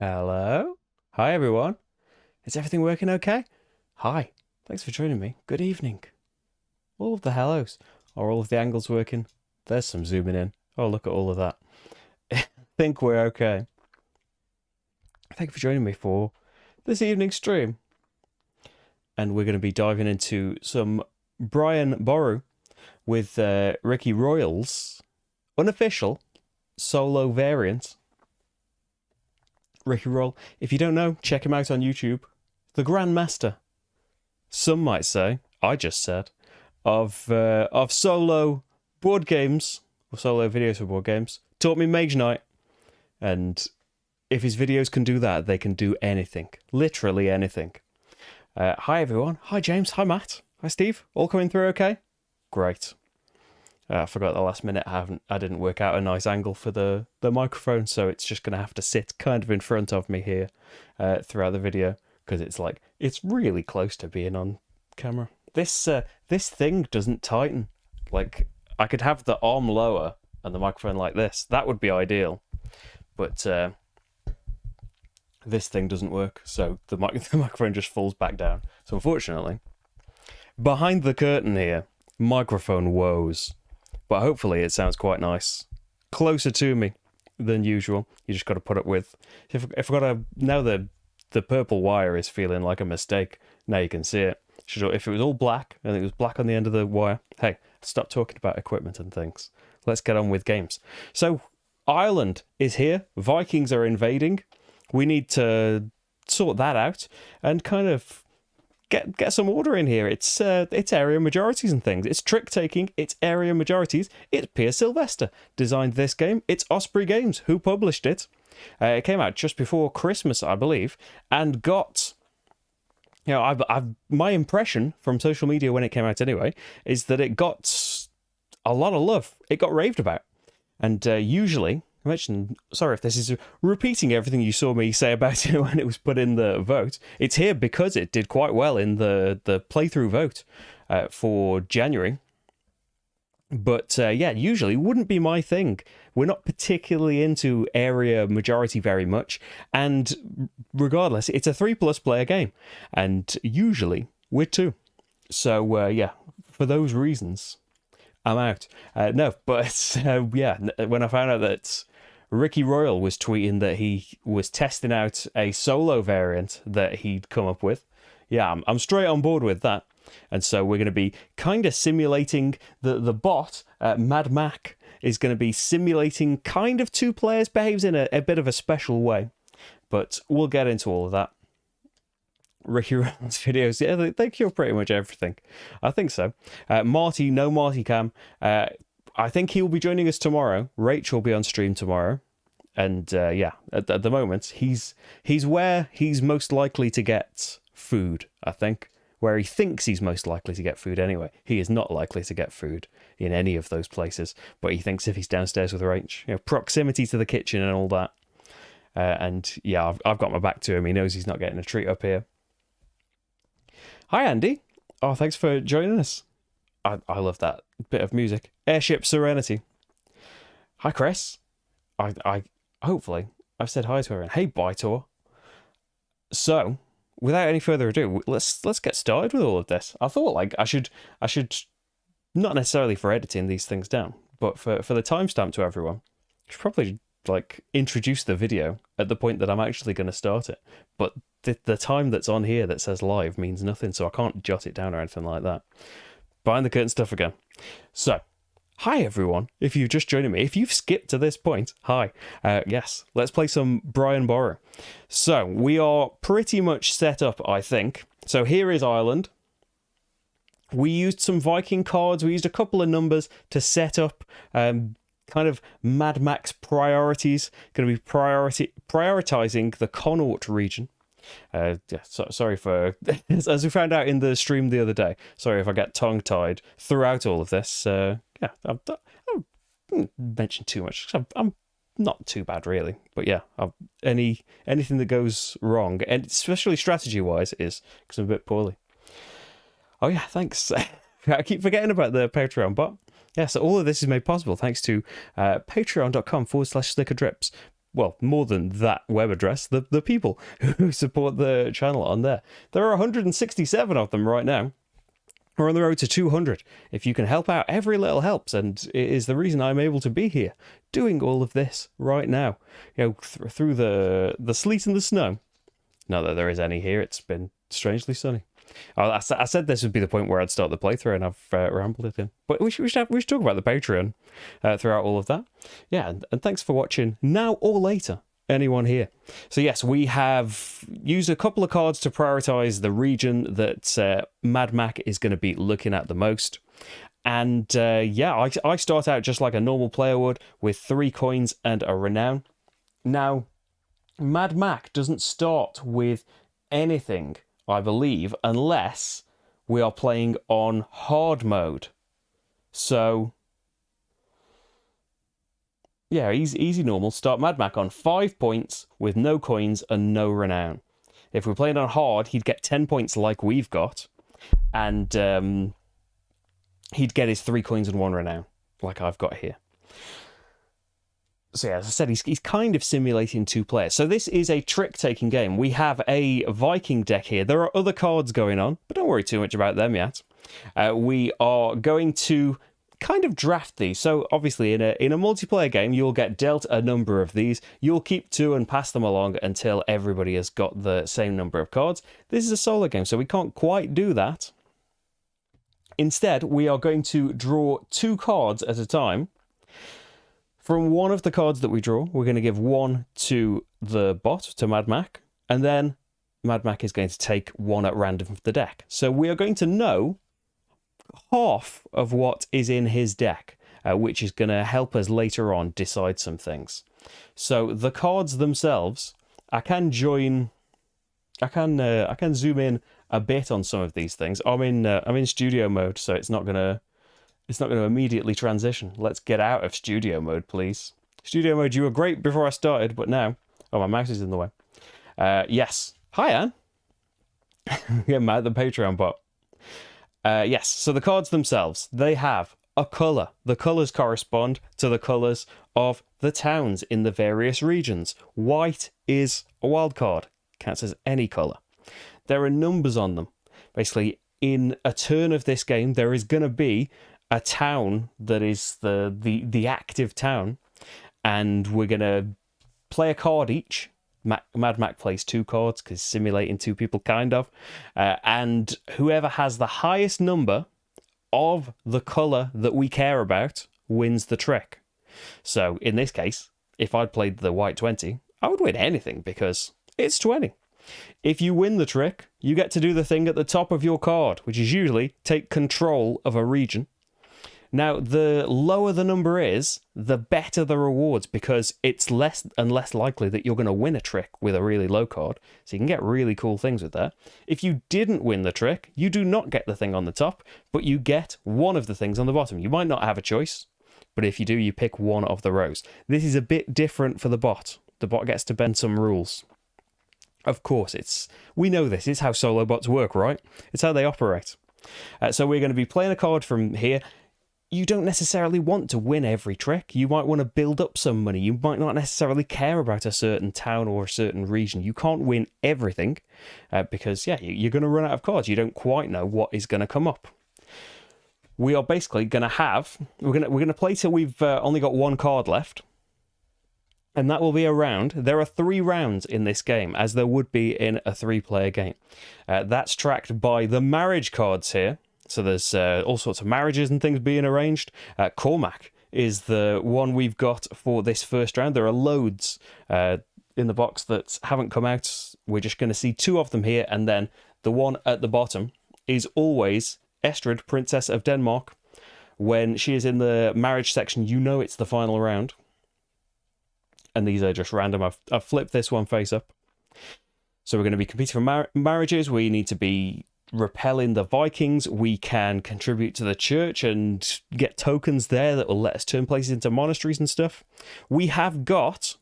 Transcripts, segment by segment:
Hello? Hi, everyone. Is everything working okay? Hi. Thanks for joining me. Good evening. All of the hellos. Are all of the angles working? There's some zooming in. Oh, look at all of that. I think we're okay. Thank you for joining me for this evening's stream. And we're going to be diving into some Brian Boru with Ricky Royals unofficial solo variant. Ricky Roll. If you don't know, check him out on YouTube. The Grandmaster. Some might say, I just said, of solo board games, or solo videos for board games. Taught me Mage Knight. And if his videos can do that, they can do anything. Literally anything. Hi everyone. Hi James. Hi Matt. Hi Steve. All coming through okay? Great. I forgot at the last minute I didn't work out a nice angle for the microphone, so it's just going to have to sit kind of in front of me here throughout the video, because it's really close to being on camera. This thing doesn't tighten. Like, I could have the arm lower and the microphone like this. That would be ideal. But this thing doesn't work, so the microphone just falls back down. So unfortunately, behind the curtain here, microphone woes. But hopefully it sounds quite nice. Closer to me than usual. You just got to put up with. If I got to, now the purple wire is feeling like a mistake. Now you can see it. If it was all black and it was black on the end of the wire, hey, stop talking about equipment and things. Let's get on with games. So Ireland is here. Vikings are invading. We need to sort that out and kind of get some order in here. It's area majorities and things. It's trick taking. It's area majorities. It's Piers Sylvester designed this game. It's Osprey Games who published it. It came out just before Christmas, I believe, and got. You know, my impression from social media when it came out anyway is that it got a lot of love. It got raved about, and usually. I mentioned, sorry if this is repeating everything you saw me say about it when it was put in the vote. It's here because it did quite well in the playthrough vote for January. But yeah, usually wouldn't be my thing. We're not particularly into area majority very much. And regardless, it's a 3+ player game. And usually we're 2. So yeah, for those reasons, I'm out. No, but yeah, when I found out that Ricky Royal was tweeting that he was testing out a solo variant that he'd come up with. Yeah, I'm straight on board with that. And so we're going to be kind of simulating the bot, Mad Mac, is going to be simulating kind of 2 players, behaves in a bit of a special way. But we'll get into all of that. Ricky Royal's videos, yeah, they cure pretty much everything. I think so. Marty, no Marty Cam. I think he'll be joining us tomorrow. Rachel will be on stream tomorrow. And yeah, at the moment, he's where he's most likely to get food, I think. Where he thinks he's most likely to get food anyway. He is not likely to get food in any of those places. But he thinks if he's downstairs with Rach, you know, proximity to the kitchen and all that. And yeah, I've got my back to him. He knows he's not getting a treat up here. Hi, Andy. Oh, thanks for joining us. I love that bit of music. Airship Serenity. Hi, Chris. I hopefully I've said hi to everyone. Hey, Bytor. So, without any further ado, let's get started with all of this. I thought like I should not necessarily for editing these things down, but for the timestamp to everyone, I should probably like introduce the video at the point that I'm actually going to start it. But the time that's on here that says live means nothing, so I can't jot it down or anything like that. Behind the curtain stuff again. So, hi everyone. If you've just joined me, if you've skipped to this point, hi. Yes, let's play some Brian Boru. So, we are pretty much set up, I think. So, here is Ireland. We used some Viking cards. We used a couple of numbers to set up kind of Mad Max priorities. Going to be prioritizing the Connaught region. Yeah, sorry for, as we found out in the stream the other day, sorry if I get tongue-tied throughout all of this. Yeah, I won't mention too much. I'm not too bad, really. But yeah, anything that goes wrong, and especially strategy-wise, is because I'm a bit poorly. Oh yeah, thanks. I keep forgetting about the Patreon, but yeah, so all of this is made possible thanks to patreon.com/slickerdrips. well, more than that web address, the people who support the channel on there. There are 167 of them right now. We're on the road to 200. If you can help out, every little helps, and it is the reason I'm able to be here, doing all of this right now. You know, through the sleet and the snow. Not that there is any here, it's been strangely sunny. I said this would be the point where I'd start the playthrough, and I've rambled it in. But we should talk about the Patreon throughout all of that. Yeah, and thanks for watching now or later, anyone here. So yes, we have used a couple of cards to prioritize the region that Mad Mac is going to be looking at the most. And yeah, I start out just like a normal player would, with 3 coins and a renown. Now, Mad Mac doesn't start with anything, I believe, unless we are playing on hard mode. So yeah, easy normal. Start Mad Mac on 5 points with no coins and no renown. If we're playing on hard, he'd get 10 points like we've got, and he'd get his 3 coins and 1 renown, like I've got here. So yeah, as I said, he's kind of simulating 2 players. So this is a trick-taking game. We have a Viking deck here. There are other cards going on, but don't worry too much about them yet. We are going to kind of draft these. So obviously in a multiplayer game, you'll get dealt a number of these. You'll keep 2 and pass them along until everybody has got the same number of cards. This is a solo game, so we can't quite do that. Instead, we are going to draw 2 cards at a time. From one of the cards that we draw, we're going to give 1 to the bot, to Mad Mac, and then Mad Mac is going to take 1 at random from the deck. So we are going to know half of what is in his deck, which is going to help us later on decide some things. So the cards themselves, I can zoom in a bit on some of these things. I'm in studio mode, so it's not going to immediately transition. Let's get out of studio mode, please. Studio mode, you were great before I started, but now... Oh, my mouse is in the way. Yes. Hi, Anne. Get mad at the Patreon bot. Yes, so the cards themselves, they have a colour. The colours correspond to the colours of the towns in the various regions. White is a wild card. Counts as any colour. There are numbers on them. Basically, in a turn of this game, there is going to be a town that is the active town, and we're going to play a card each. Mad Mac plays 2 cards because simulating 2 people, kind of, and whoever has the highest number of the colour that we care about wins the trick. So in this case, if I'd played the white 20, I would win anything because it's 20. If you win the trick, you get to do the thing at the top of your card, which is usually take control of a region. Now, the lower the number is, the better the rewards, because it's less and less likely that you're going to win a trick with a really low card, so you can get really cool things with that. If you didn't win the trick, you do not get the thing on the top, but you get one of the things on the bottom. You might not have a choice, but if you do, you pick one of the rows. This is a bit different for the bot. The bot gets to bend some rules. Of course, we know this. It's how solo bots work, right? It's how they operate. So we're going to be playing a card from here. You don't necessarily want to win every trick. You might want to build up some money. You might not necessarily care about a certain town or a certain region. You can't win everything because, yeah, you're going to run out of cards. You don't quite know what is going to come up. We are basically going to have... We're going to play till we've only got 1 card left. And that will be a round. There are 3 rounds in this game, as there would be in a 3-player game. That's tracked by the marriage cards here. So there's all sorts of marriages and things being arranged. Cormac is the one we've got for this first round. There are loads in the box that haven't come out. We're just going to see 2 of them here, and then the one at the bottom is always Estrid, Princess of Denmark. When she is in the marriage section, you know it's the final round. And these are just random. I've flipped this one face up. So we're going to be competing for marriages. We need to be repelling the Vikings. We can contribute to the church and get tokens there that will let us turn places into monasteries and stuff. We have got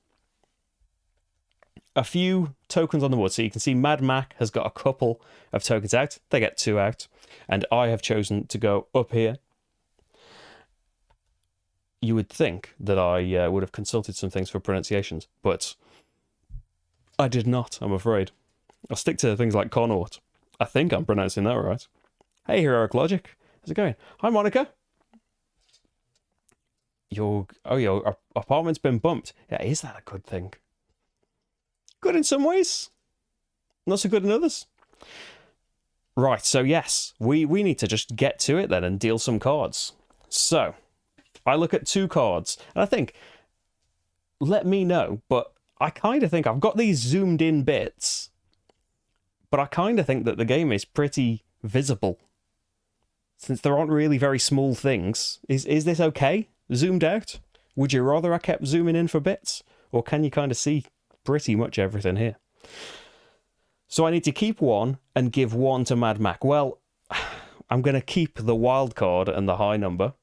a few tokens on the board. So you can see Mad Mac has got a couple of tokens out. They get 2 out. And I have chosen to go up here. you would think that I would have consulted some things for pronunciations, but I did not, I'm afraid. I'll stick to things like Connaught. I think I'm pronouncing that right. Hey, Heroic Logic. How's it going? Hi, Monica. Your apartment's been bumped. Yeah, is that a good thing? Good in some ways, not so good in others. Right, so yes, we need to just get to it then and deal some cards. So, I look at 2 cards, and I think, let me know, but I kind of think I've got these zoomed in bits, but I kind of think that the game is pretty visible. Since there aren't really very small things, is this okay? Zoomed out? Would you rather I kept zooming in for bits? Or can you kind of see pretty much everything here? So I need to keep 1 and give 1 to Mad Mac. Well, I'm going to keep the wild card and the high number.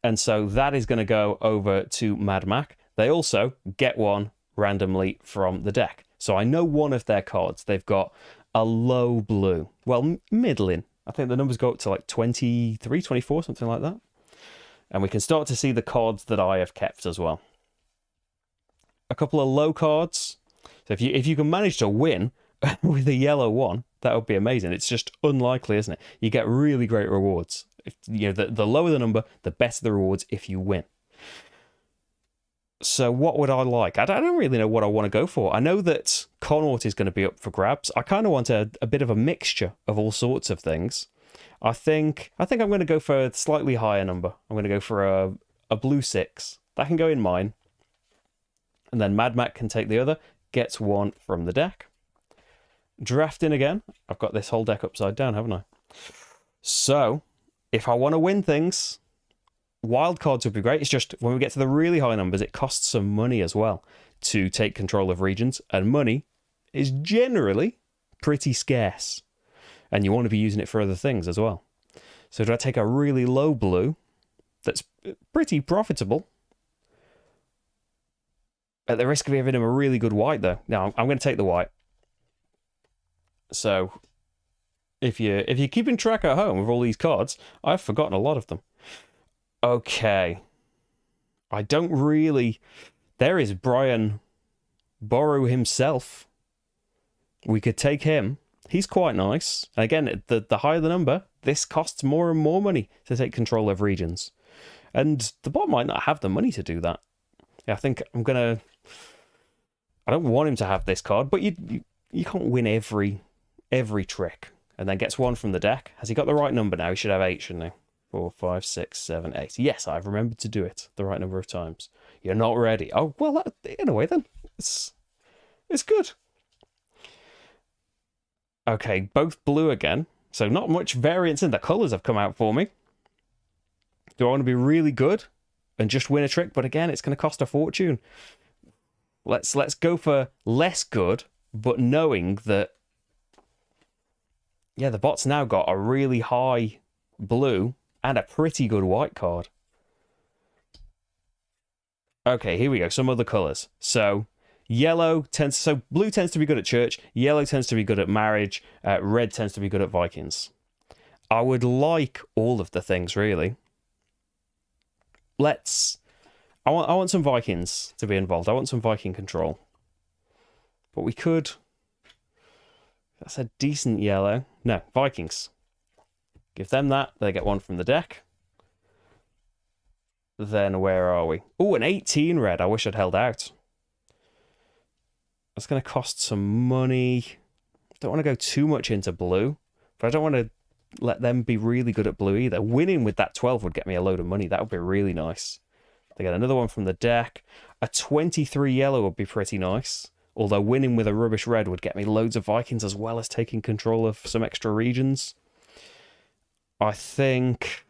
And so that is going to go over to Mad Mac. They also get 1 randomly from the deck. So I know one of their cards. They've got a low blue. Well, middling. I think the numbers go up to like 23, 24, something like that. And we can start to see the cards that I have kept as well. A couple of low cards. So if you can manage to win with a yellow one, that would be amazing. It's just unlikely, isn't it? You get really great rewards. If, you know, the lower the number, the better the rewards if you win. So what would I like? I don't really know what I want to go for. I know that Connaught is going to be up for grabs. I kind of want a bit of a mixture of all sorts of things. I think I'm going to go for a slightly higher number. I'm going to go for a blue 6. That can go in mine. And then Mad Mac can take the other. Gets 1 from the deck. Drafting again. I've got this whole deck upside down, haven't I? So, if I want to win things, wild cards would be great. It's just when we get to the really high numbers, it costs some money as well to take control of regions. And money is generally pretty scarce. And you want to be using it for other things as well. So do I take a really low blue that's pretty profitable? At the risk of giving him a really good white, though. Now, I'm going to take the white. So, if you're keeping track at home of all these cards, I've forgotten a lot of them. Okay. I don't really... There is Brian Boru himself. We could take him. He's quite nice. Again, the higher the number, this costs more and more money to take control of regions. And the bot might not have the money to do that. Yeah, I think I'm going to... I don't want him to have this card, but you can't win every trick. And then gets 1 from the deck. Has he got the right number now? He should have 8, shouldn't he? 4, 5, 6, 7, 8. Yes, I've remembered to do it the right number of times. You're not ready. Oh, well, in a way then. It's good. Okay, both blue again. So not much variance in the colours have come out for me. Do I want to be really good and just win a trick? But again, it's going to cost a fortune. Let's go for less good, but knowing that, yeah, the bot's now got a really high blue and a pretty good white card. Okay, here we go. Some other colours. So blue tends to be good at church. Yellow tends to be good at marriage. Red tends to be good at Vikings. I would like all of the things, really. I want some Vikings to be involved. I want some Viking control. But we could... That's a decent yellow. No, Vikings. Give them that. They get 1 from the deck. Then where are we? Oh, an 18 red. I wish I'd held out. That's going to cost some money. Don't want to go too much into blue. But I don't want to let them be really good at blue either. Winning with that 12 would get me a load of money. That would be really nice. They get another 1 from the deck. A 23 yellow would be pretty nice. Although winning with a rubbish red would get me loads of Vikings as well as taking control of some extra regions. I think...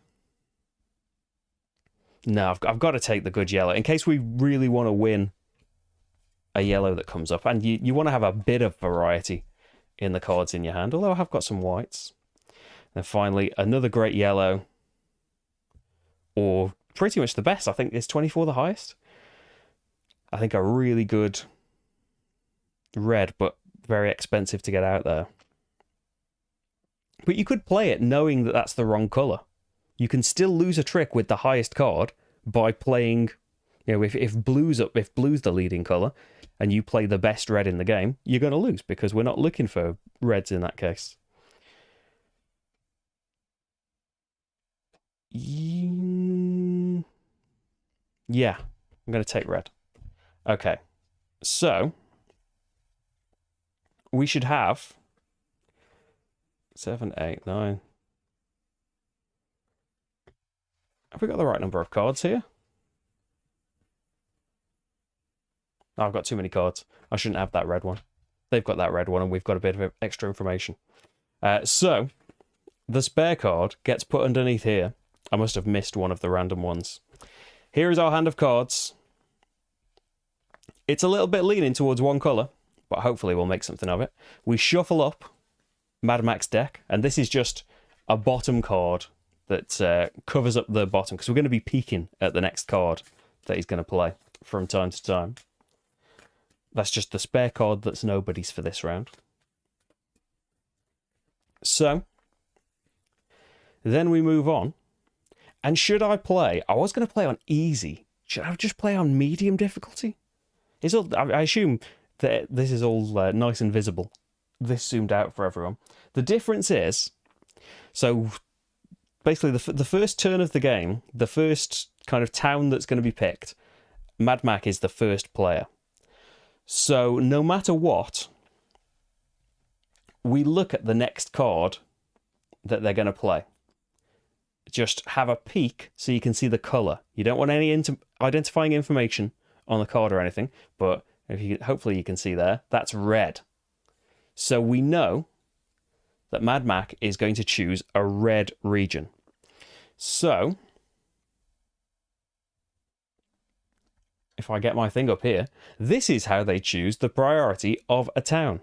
No, I've got to take the good yellow. In case we really want to win a yellow that comes up. And you want to have a bit of variety in the cards in your hand. Although I have got some whites. And finally, another great yellow. Or pretty much the best. I think is 24 the highest. I think a really good red, but very expensive to get out there. But you could play it knowing that that's the wrong colour. You can still lose a trick with the highest card by playing, if blue's the leading colour and you play the best red in the game, you're going to lose because we're not looking for reds in that case. Yeah, I'm going to take red. Okay, so we should have 7, 8, 9. Have we got the right number of cards here? Oh, I've got too many cards. I shouldn't have that red one. They've got that red one, and we've got a bit of extra information. So, the spare card gets put underneath here. I must have missed one of the random ones. Here is our hand of cards. It's a little bit leaning towards one colour, but hopefully we'll make something of it. We shuffle up Mad Max deck, and this is just a bottom card that covers up the bottom, because we're going to be peeking at the next card that he's going to play from time to time. That's just the spare card that's nobody's for this round. So, then we move on. And should I play? I was going to play on easy. Should I just play on medium difficulty? I assume that this is all nice and visible. This zoomed out for everyone. The difference is, so basically the first turn of the game, the first kind of town that's going to be picked, Mad Mac is the first player. So no matter what, we look at the next card that they're going to play. Just have a peek so you can see the colour. You don't want any identifying information on the card or anything, but hopefully you can see there, that's red. So we know that Mad Mac is going to choose a red region. So, if I get my thing up here, this is how they choose the priority of a town.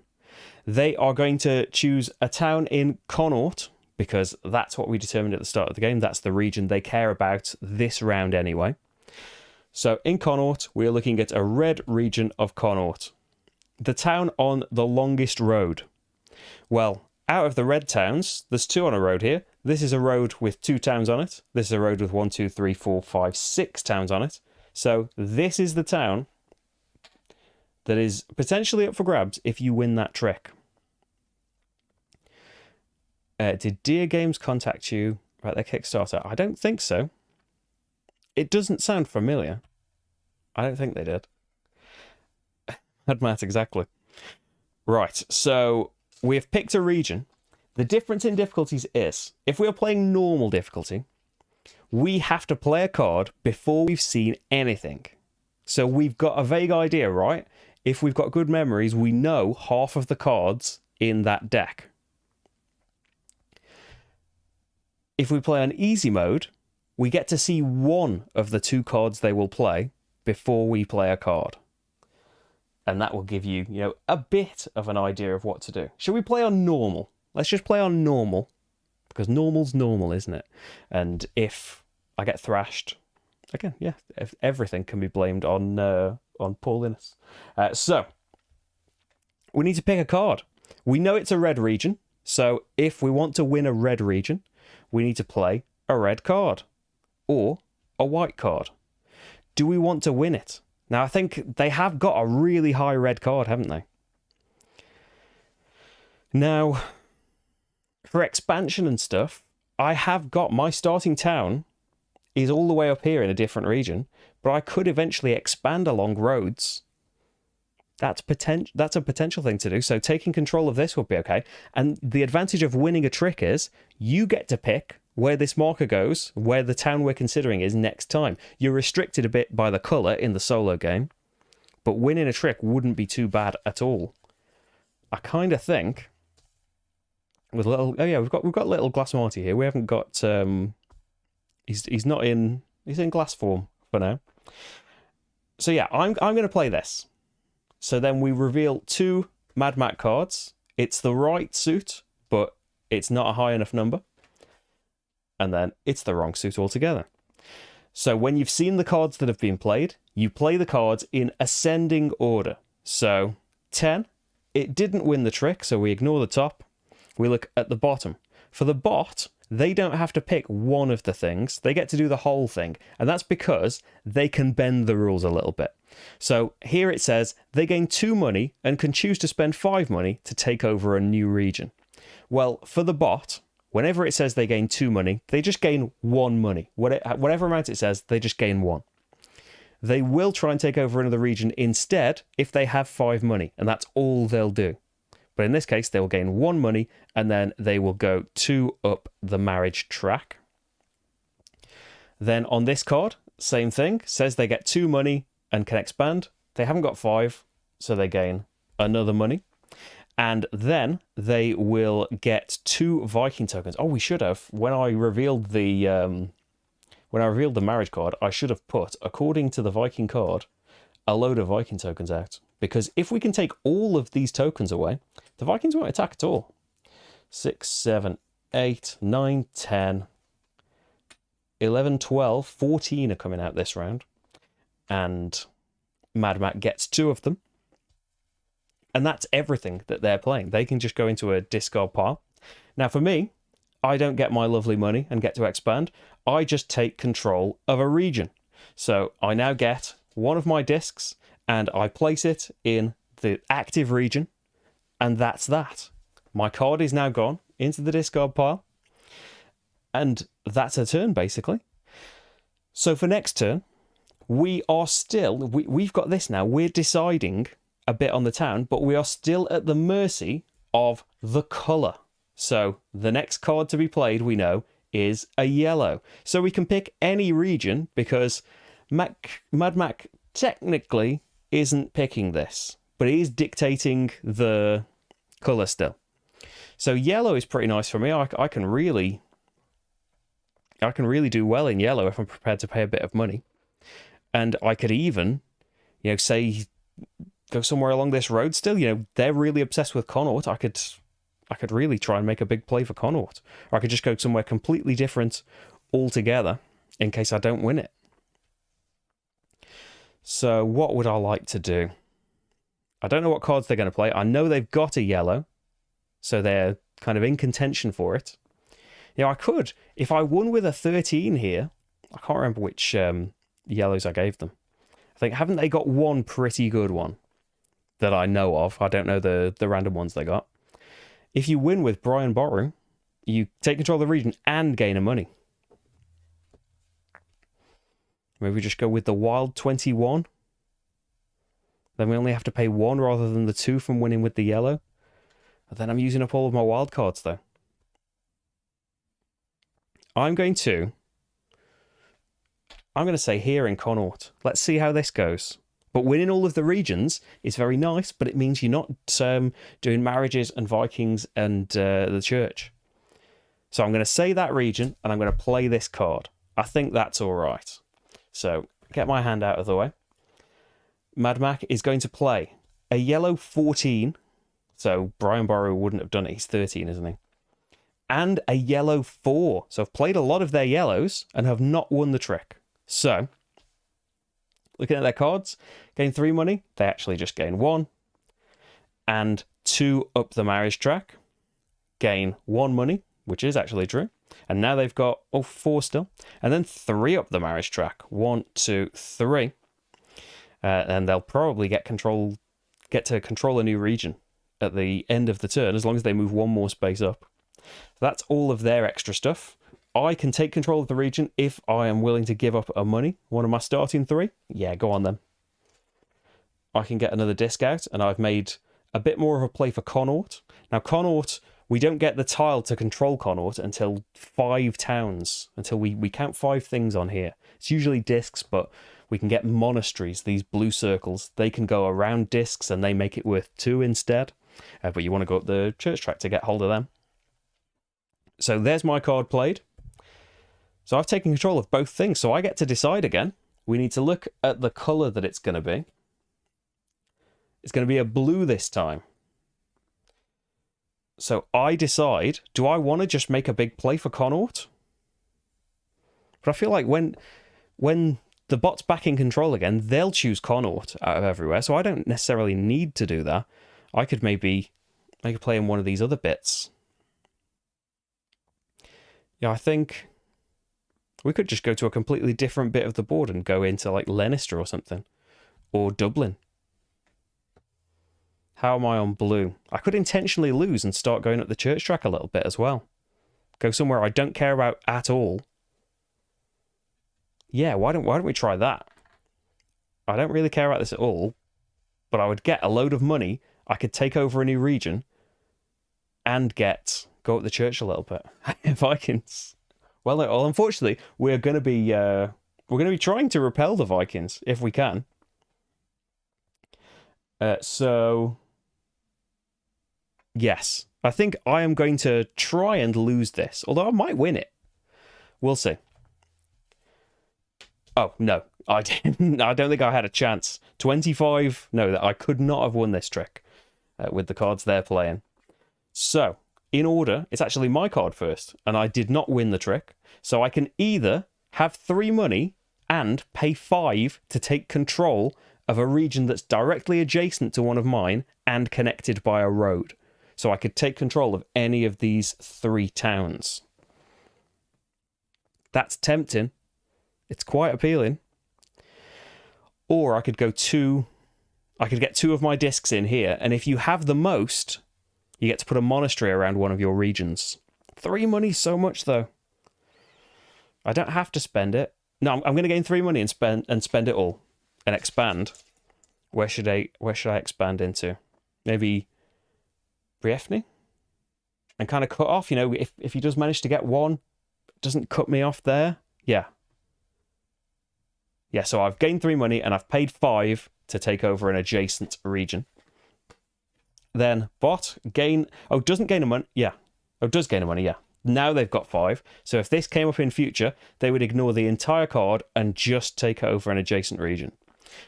They are going to choose a town in Connaught, because that's what we determined at the start of the game. That's the region they care about this round anyway. So in Connaught, we're looking at a red region of Connaught. The town on the longest road. Well, out of the red towns, there's 2 on a road here. This is a road with 2 towns on it. This is a road with 1, 2, 3, 4, 5, 6 towns on it. So this is the town that is potentially up for grabs if you win that trick. Did Dear Games contact you about their Kickstarter? I don't think so. It doesn't sound familiar. I don't think they did. Mad Matt, exactly. Right, so we have picked a region. The difference in difficulties is, if we are playing normal difficulty, we have to play a card before we've seen anything. So we've got a vague idea, right? If we've got good memories, we know half of the cards in that deck. If we play on easy mode, we get to see one of the 2 cards they will play before we play a card. And that will give you, a bit of an idea of what to do. Should we play on normal? Let's just play on normal, because normal's normal, isn't it? And if I get thrashed, again, yeah, everything can be blamed on Paul Innes. So, we need to pick a card. We know it's a red region, so if we want to win a red region, we need to play a red card or a white card. Do we want to win it? Now, I think they have got a really high red card, haven't they? Now, for expansion and stuff, I have got my starting town is all the way up here in a different region, but I could eventually expand along roads. That's a potential thing to do, so taking control of this would be okay. And the advantage of winning a trick is you get to pick where this marker goes, where the town we're considering is next time. You're restricted a bit by the colour in the solo game, but winning a trick wouldn't be too bad at all. I kind of think with little, oh yeah, we've got little Glass Marty here. We haven't got he's in glass form for now. So yeah, I'm going to play this. So then we reveal 2 Mad Mac cards. It's the right suit, but it's not a high enough number. And then it's the wrong suit altogether. So when you've seen the cards that have been played, you play the cards in ascending order. So 10, it didn't win the trick, so we ignore the top. We look at the bottom. For the bot, they don't have to pick one of the things. They get to do the whole thing. And that's because they can bend the rules a little bit. So here it says they gain 2 money and can choose to spend 5 money to take over a new region. Well, for the bot, whenever it says they gain 2 money, they just gain 1 money. Whatever amount it says, they just gain 1. They will try and take over another region instead if they have 5 money, and that's all they'll do. But in this case, they will gain 1 money, and then they will go 2 up the marriage track. Then on this card, same thing, says they get 2 money and can expand. They haven't got 5, so they gain another money. And then they will get 2 Viking tokens. Oh, we should have. When I revealed the marriage card, I should have put, according to the Viking card, a load of Viking tokens out. Because if we can take all of these tokens away, the Vikings won't attack at all. 6, 7, 8, 9, 10, 11, 12, 14 are coming out this round. And Mad Mac gets 2 of them. And that's everything that they're playing. They can just go into a discard pile. Now for me, I don't get my lovely money and get to expand. I just take control of a region. So I now get one of my discs and I place it in the active region, and that's that. My card is now gone into the discard pile, and that's a turn basically. So for next turn, we've got this now. We're deciding a bit on the town, but we are still at the mercy of the colour. So the next card to be played, we know, is a yellow. So we can pick any region because Mad Mac technically isn't picking this, but he is dictating the colour still. So yellow is pretty nice for me. I can really do well in yellow if I'm prepared to pay a bit of money. And I could even, say, go somewhere along this road still. They're really obsessed with Connaught. I could really try and make a big play for Connaught. Or I could just go somewhere completely different altogether in case I don't win it. So what would I like to do? I don't know what cards they're going to play. I know they've got a yellow, so they're kind of in contention for it. I could, if I won with a 13 here, I can't remember which yellows I gave them. I think, haven't they got one pretty good one that I know of? I don't know the random ones they got. If you win with Brian Boru, you take control of the region and gain a money. Maybe we just go with the wild 21. Then we only have to pay 1 rather than the 2 from winning with the yellow. And then I'm using up all of my wild cards though. I'm going to say here in Connaught. Let's see how this goes. But winning all of the regions is very nice, but it means you're not doing marriages and Vikings and the church. So I'm going to say that region, and I'm going to play this card. I think that's all right. So get my hand out of the way. Mad Mac is going to play a yellow 14. So Brian Boru wouldn't have done it. He's 13, isn't he? And a yellow 4. So I've played a lot of their yellows and have not won the trick. So, looking at their cards, gain 3 money. They actually just gain 1. And 2 up the marriage track. Gain 1 money, which is actually true. And now they've got 4 still. And then 3 up the marriage track. 1, 2, 3. And they'll probably get to control a new region at the end of the turn, as long as they move 1 more space up. That's all of their extra stuff. I can take control of the region if I am willing to give up a money. One of my starting 3? Yeah, go on then. I can get another disc out, and I've made a bit more of a play for Connaught. Now, Connaught, we don't get the tile to control Connaught until 5 towns, until we count 5 things on here. It's usually discs, but we can get monasteries, these blue circles. They can go around discs, and they make it worth 2 instead. But you want to go up the church track to get hold of them. So there's my card played. So I've taken control of both things, so I get to decide again. We need to look at the colour that it's going to be. It's going to be a blue this time. So I decide, do I want to just make a big play for Connaught? But I feel like when the bot's back in control again, they'll choose Connaught out of everywhere, so I don't necessarily need to do that. I could maybe make a play in one of these other bits. Yeah, I think we could just go to a completely different bit of the board and go into like Leicester or something. Or Dublin. How am I on blue? I could intentionally lose and start going up the church track a little bit as well. Go somewhere I don't care about at all. Yeah, why don't we try that? I don't really care about this at all, but I would get a load of money. I could take over a new region and go up the church a little bit. Vikings. Well, unfortunately, we're going to be trying to repel the Vikings if we can. So yes, I think I am going to try and lose this, although I might win it. We'll see. Oh, no, I didn't. I don't think I had a chance. 25. No, I could not have won this trick with the cards they're playing. So, in order, it's actually my card first, and I did not win the trick. So I can either have 3 money and pay 5 to take control of a region that's directly adjacent to one of mine and connected by a road. So I could take control of any of these 3 towns. That's tempting. It's quite appealing. Or I could get 2 of my discs in here, and if you have the most, you get to put a monastery around one of your regions. 3 money, so much though. I don't have to spend it. No, I'm going to gain 3 money and spend it all and expand. Where should I expand into? Maybe Briefne? And kind of cut off, if he does manage to get 1, it doesn't cut me off there. Yeah. Yeah, so I've gained 3 money and I've paid 5 to take over an adjacent region. Then bot doesn't gain a money. Yeah. Oh, does gain a money, yeah. Now they've got 5. So if this came up in future, they would ignore the entire card and just take over an adjacent region.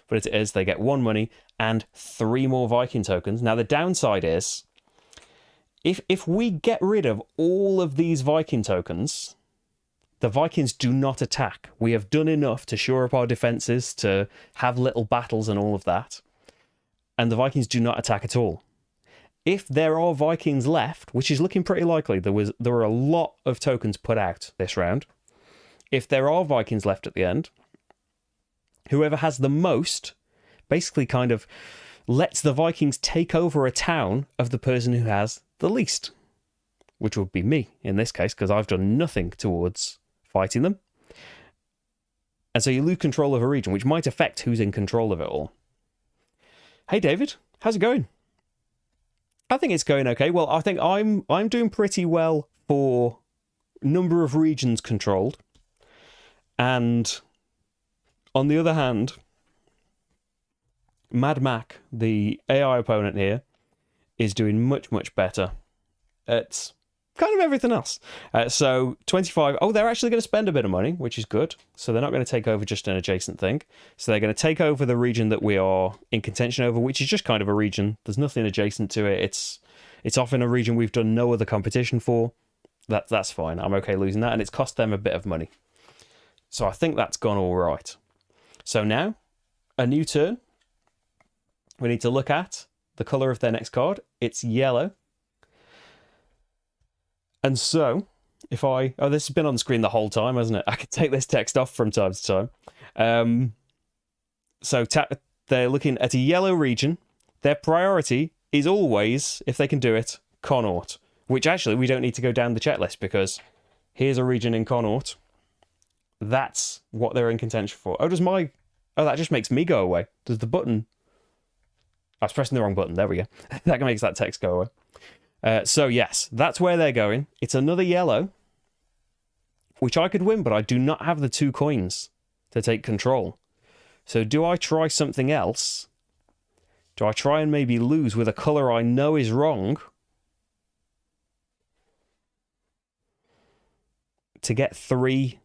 But as it is, they get 1 money and 3 more Viking tokens. Now the downside is, if we get rid of all of these Viking tokens, the Vikings do not attack. We have done enough to shore up our defenses, to have little battles and all of that. And the Vikings do not attack at all. If there are Vikings left, which is looking pretty likely, there were a lot of tokens put out this round. If there are Vikings left at the end, whoever has the most basically kind of lets the Vikings take over a town of the person who has the least, which would be me in this case, because I've done nothing towards fighting them. And so you lose control of a region, which might affect who's in control of it all. Hey David, how's it going? I think it's going okay. Well, I think I'm doing pretty well for number of regions controlled. And on the other hand, Mad Mac, the AI opponent here, is doing much, much better at kind of everything else. So 25. Oh, they're actually going to spend a bit of money, which is good. So they're not going to take over just an adjacent thing. So they're going to take over the region that we are in contention over, which is just kind of a region. There's nothing adjacent to it. It's often a region we've done no other competition for. That's fine. I'm okay losing that, and it's cost them a bit of money. So I think that's gone all right. So now, a new turn. We need to look at the colour of their next card. It's yellow. And so, if this has been on screen the whole time, hasn't it? I can take this text off from time to time. They're looking at a yellow region. Their priority is always, if they can do it, Connaught. Which actually, we don't need to go down the checklist, because here's a region in Connaught. That's what they're in contention for. Oh, that just makes me go away. Does the button... I was pressing the wrong button. There we go. That makes that text go away. So yes, that's where they're going. It's another yellow, which I could win, but I do not have the 2 coins to take control. So do I try something else? Do I try and maybe lose with a colour I know is wrong to get 3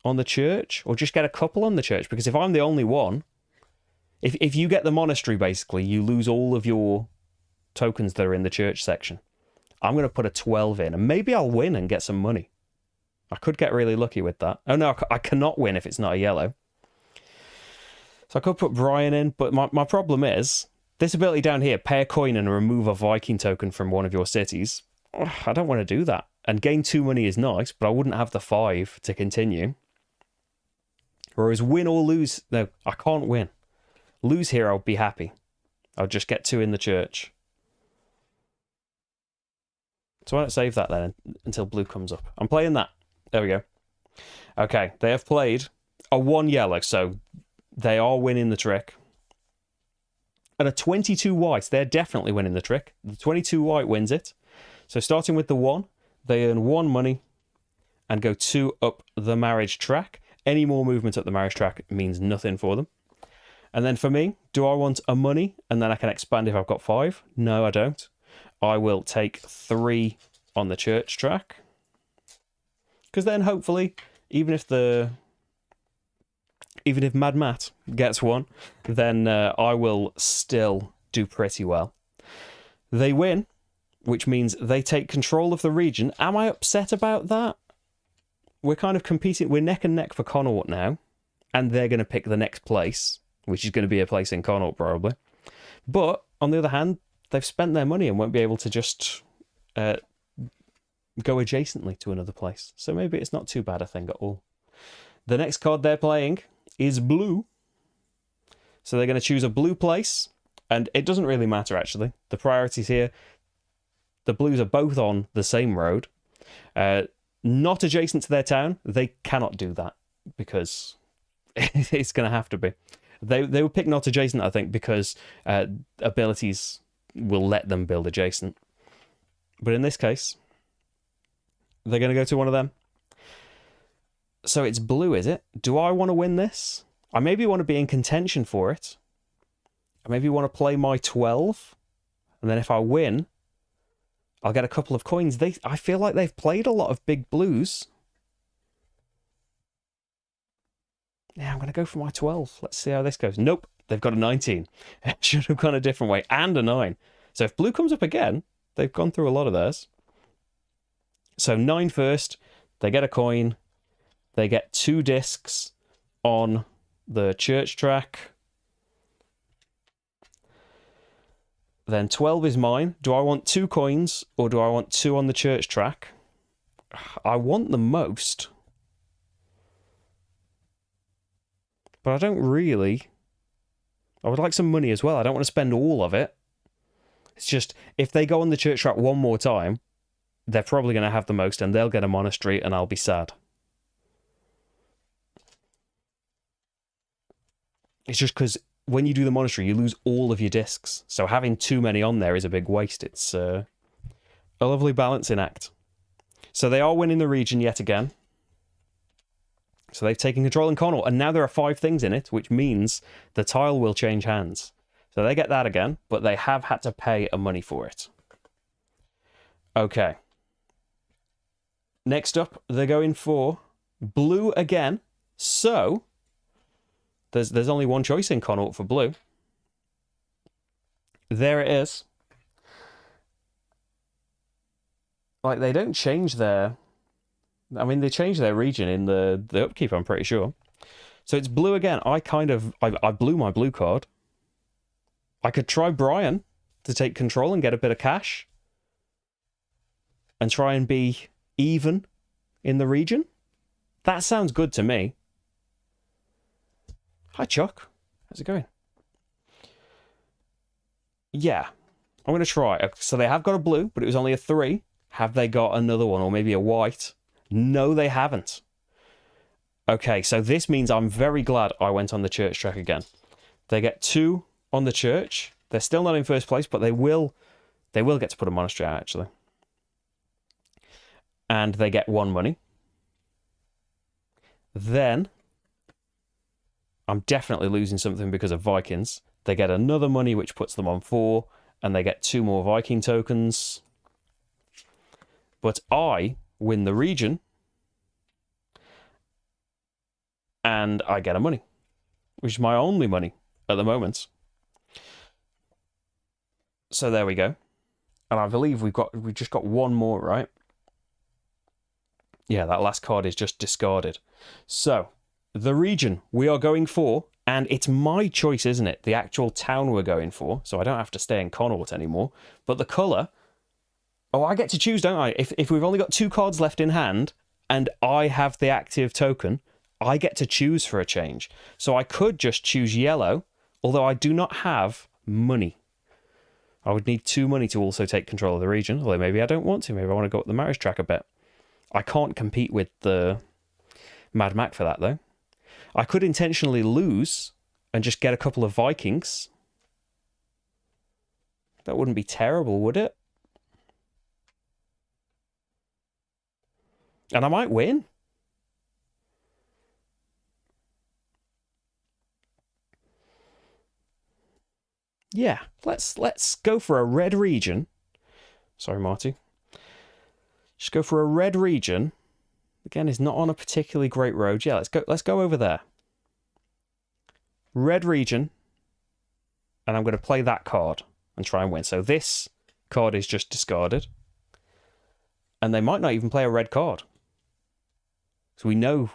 on the church? Or just get a couple on the church? Because if I'm the only one, if you get the monastery, basically, you lose all of your tokens that are in the church section. I'm going to put a 12 in, and maybe I'll win and get some money. I could get really lucky with that. Oh no, I cannot win if it's not a yellow. So I could put Brian in, but my problem is, this ability down here, pay a coin and remove a Viking token from one of your cities. I don't want to do that. And gain 2 money is nice, but I wouldn't have the 5 to continue. Whereas win or lose... No, I can't win. Lose here, I'll be happy. I'll just get 2 in the church. So I don't save that then until blue comes up. I'm playing that. There we go. Okay, they have played a 1 yellow, so they are winning the trick. And a 22 white, they're definitely winning the trick. The 22 white wins it. So starting with the 1, they earn 1 money and go 2 up the marriage track. Any more movement up the marriage track means nothing for them. And then for me, do I want a money and then I can expand if I've got 5? No, I don't. I will take 3 on the church track. Because then hopefully, even if Mad Matt gets 1, then I will still do pretty well. They win, which means they take control of the region. Am I upset about that? We're kind of competing. We're neck and neck for Connaught now. And they're going to pick the next place, which is going to be a place in Connaught probably. But, on the other hand, they've spent their money and won't be able to just go adjacently to another place. So maybe it's not too bad a thing at all. The next card they're playing is blue. So they're going to choose a blue place. And it doesn't really matter, actually. The priorities here, the blues are both on the same road. Not adjacent to their town. They cannot do that because it's going to have to be. They would pick not adjacent, I think, because abilities will let them build adjacent. But in this case, they're going to go to one of them. So it's blue, is it? Do I want to win this? I maybe want to be in contention for it. I maybe want to play my 12. And then if I win, I'll get a couple of coins. I feel like they've played a lot of big blues. Yeah, I'm going to go for my 12. Let's see how this goes. Nope, they've got a 19. Should have gone a different way. And a 9. So if blue comes up again, they've gone through a lot of theirs. So 9 first. They get a coin. They get 2 discs on the church track. Then 12 is mine. Do I want 2 coins or do I want 2 on the church track? I want the most. But I don't really. I would like some money as well. I don't want to spend all of it. It's just, if they go on the church track one more time, they're probably going to have the most and they'll get a monastery and I'll be sad. It's just because when you do the monastery, you lose all of your discs. So having too many on there is a big waste. It's a lovely balancing act. So they are winning the region yet again. So they've taken control in Connaught, and now there are 5 things in it, which means the tile will change hands. So they get that again, but they have had to pay a money for it. Okay. Next up, they're going for blue again. So there's only one choice in Connaught for blue. There it is. Like, they don't change their... I mean, they changed their region in the upkeep, I'm pretty sure. So it's blue again. I blew my blue card. I could try Brian to take control and get a bit of cash. And try and be even in the region. That sounds good to me. Hi, Chuck. How's it going? Yeah, I'm going to try. So they have got a blue, but it was only a 3. Have they got another one, or maybe a white? No, they haven't. Okay, so this means I'm very glad I went on the church track again. They get 2 on the church. They're still not in first place, but they will get to put a monastery out, actually. And they get 1 money. Then I'm definitely losing something because of Vikings. They get another money, which puts them on 4, and they get 2 more Viking tokens. But I win the region, and I get a money, which is my only money at the moment. So there we go. And I believe we've just got 1 more, right? Yeah, that last card is just discarded. So, the region we are going for, and it's my choice, isn't it? The actual town we're going for, so I don't have to stay in Connaught anymore. But the colour, Oh, I get to choose, don't I? If we've only got 2 cards left in hand and I have the active token, I get to choose for a change. So I could just choose yellow, although I do not have money. I would need 2 money to also take control of the region, although maybe I don't want to. Maybe I want to go up the marriage track a bit. I can't compete with the Mad Mac for that, though. I could intentionally lose and just get a couple of Vikings. That wouldn't be terrible, would it? And I might win. Yeah, let's go for a red region. Sorry, Marty. Just go for a red region. Again, it's not on a particularly great road. Yeah, let's go over there. Red region. And I'm going to play that card and try and win. So this card is just discarded. And they might not even play a red card. So we know...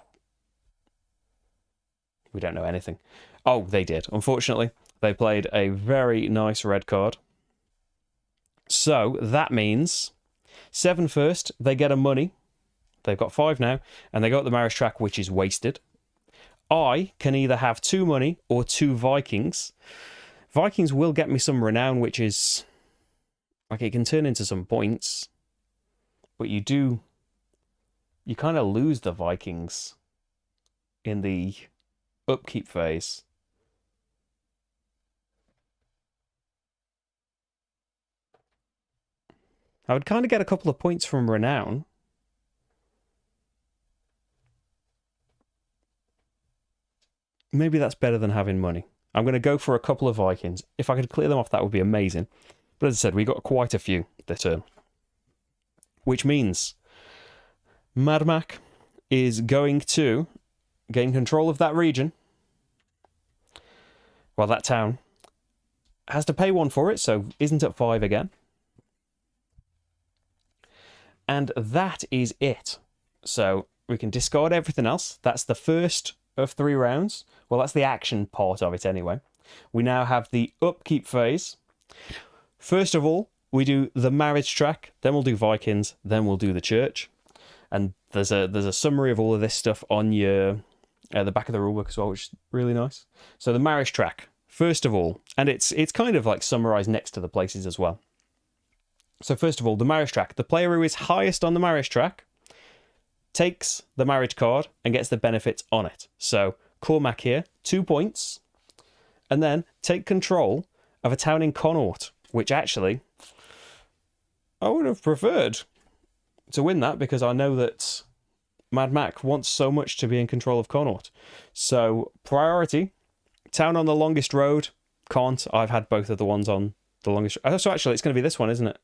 We don't know anything. Oh, they did. Unfortunately, they played a very nice red card. So that means 7 first, they get a money. They've got 5 now, and they go up the marriage track, which is wasted. I can either have 2 money or 2 Vikings. Vikings will get me some renown, which is... Like, it can turn into some points. But you do... You kind of lose the Vikings in the upkeep phase. I would kind of get a couple of points from renown. Maybe that's better than having money. I'm going to go for a couple of Vikings. If I could clear them off, that would be amazing. But as I said, we got quite a few this turn. Which means Mad Mac is going to gain control of that region. Well, that town has to pay 1 for it, so isn't at 5 again. And that is it. So we can discard everything else. That's the first of 3 rounds. Well, that's the action part of it anyway. We now have the upkeep phase. First of all, we do the marriage track, then we'll do Vikings, then we'll do the church. And there's a summary of all of this stuff on your the back of the rulebook as well, which is really nice. So the marriage track, first of all, and it's kind of like summarized next to the places as well. So first of all, the marriage track. The player who is highest on the marriage track takes the marriage card and gets the benefits on it. So Cormac here, 2 points, and then take control of a town in Connaught, which actually I would have preferred to win that because I know that Mad Mac wants so much to be in control of Connaught. So priority, town on the longest road, can't. I've had both of the ones on the longest. So actually, it's going to be this one, isn't it?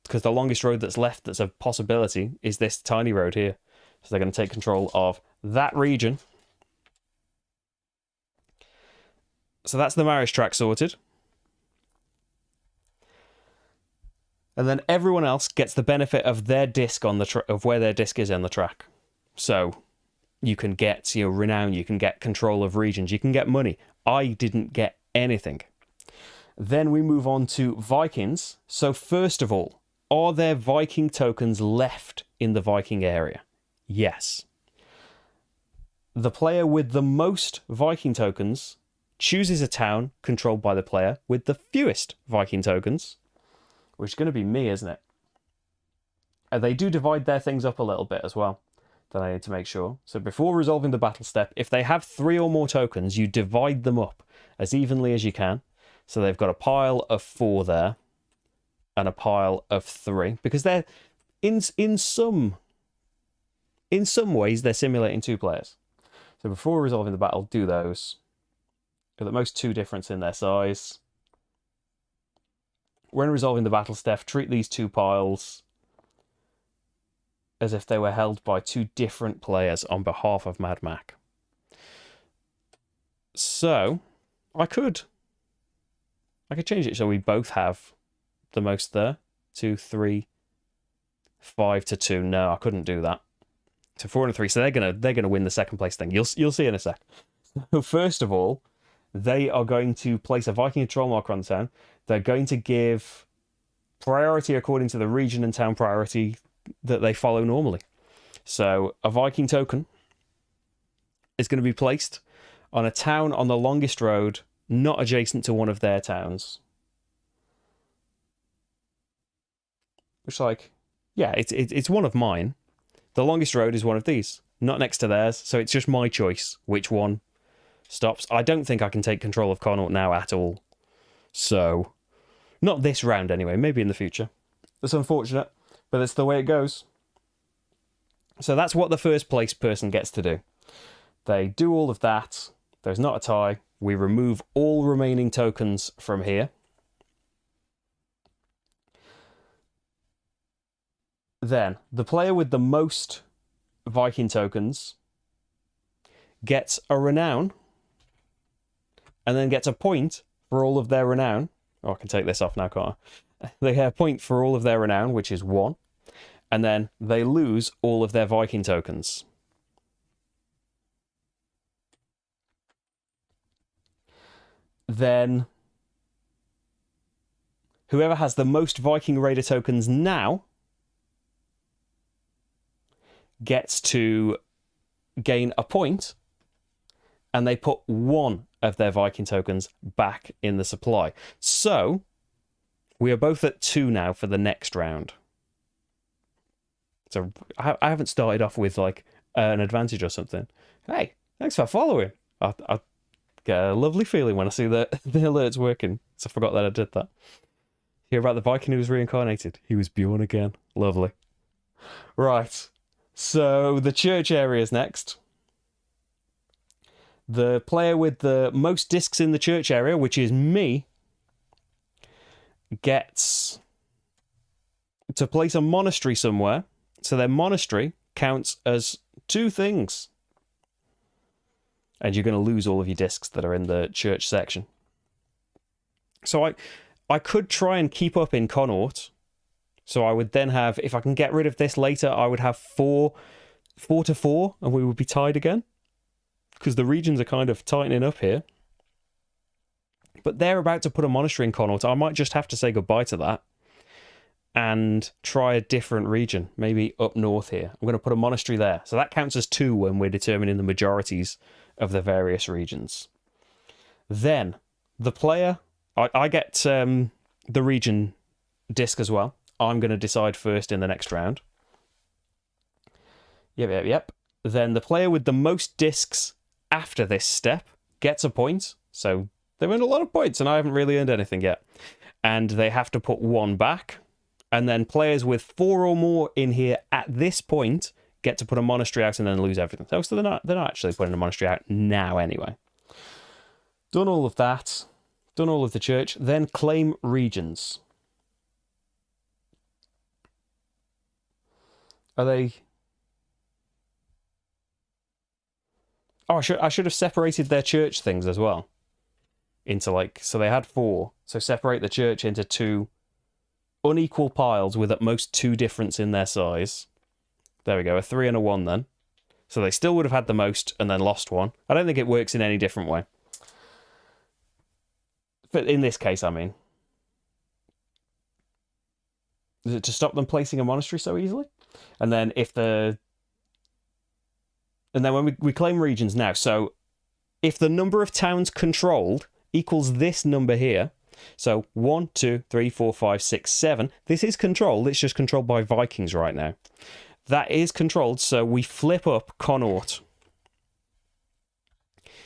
Because the longest road that's left that's a possibility is this tiny road here. So they're going to take control of that region. So that's the marriage track sorted. And then everyone else gets the benefit of their disc on the of where their disc is on the track. So you can get renown, you can get control of regions, you can get money. I didn't get anything. Then we move on to Vikings. So first of all, are there Viking tokens left in the Viking area? Yes. The player with the most Viking tokens chooses a town controlled by the player with the fewest Viking tokens, which is going to be me, isn't it? And they do divide their things up a little bit as well, that I need to make sure. So before resolving the battle step, if they have 3 or more tokens, you divide them up as evenly as you can. So they've got a pile of 4 there and a pile of 3, because they're in some ways they're simulating 2 players. So before resolving the battle, do those. Got at most 2 difference in their size. When resolving the battle step, treat these 2 piles as if they were held by 2 different players on behalf of Mad Mac. So I could change it so we both have the most there. 2, 3, 5 to 2. No, I couldn't do that. So 4 and 3. So they're gonna win the second place thing. You'll see in a sec. So first of all, they are going to place a Viking control marker on the town. They're going to give priority according to the region and town priority that they follow normally. So a Viking token is going to be placed on a town on the longest road, not adjacent to one of their towns. Which, like, yeah, it's one of mine. The longest road is one of these, not next to theirs, so it's just my choice which one stops. I don't think I can take control of Connaught now at all. So, not this round anyway, maybe in the future. That's unfortunate, but that's the way it goes. So that's what the first place person gets to do. They do all of that. There's not a tie. We remove all remaining tokens from here. Then, the player with the most Viking tokens gets a renown, and then gets a point for all of their renown. Oh, I can take this off now, can't I? They get a point for all of their renown, which is 1, and then they lose all of their Viking tokens. Then, whoever has the most Viking Raider tokens now gets to gain a point, and they put 1 of their Viking tokens back in the supply. So we are both at 2 now for the next round. So I haven't started off with like an advantage or something. Hey, thanks for following. I get a lovely feeling when I see the alerts working. So I forgot that I did that. Hear about the Viking who was reincarnated. He was born again. Lovely. Right. So the church area is next. The player with the most discs in the church area, which is me, gets to place a monastery somewhere. So their monastery counts as 2 things. And you're going to lose all of your discs that are in the church section. So I could try and keep up in Connaught. So I would then have, if I can get rid of this later, I would have 4 to 4, and we would be tied again. Because the regions are kind of tightening up here. But they're about to put a monastery in Connaught. I might just have to say goodbye to that and try a different region, maybe up north here. I'm going to put a monastery there. So that counts as 2 when we're determining the majorities of the various regions. Then, the player... I get the region disc as well. I'm going to decide first in the next round. Yep. Then the player with the most discs after this step gets a point. So they've earned a lot of points, and I haven't really earned anything yet. And they have to put 1 back. And then players with 4 or more in here at this point get to put a monastery out and then lose everything. So they're not actually putting a monastery out now anyway. Done all of that. Done all of the church. Then claim regions. Are they... Oh, I should have separated their church things as well. Into like... So they had 4. So separate the church into 2 unequal piles with at most 2 difference in their size. There we go, a 3 and a 1 then. So they still would have had the most and then lost 1. I don't think it works in any different way. But in this case, I mean. Is it to stop them placing a monastery so easily? And then if the... And then when we claim regions now, so if the number of towns controlled equals this number here, so 1, 2, 3, 4, 5, 6, 7, this is controlled, it's just controlled by Vikings right now. That is controlled, so we flip up Connaught.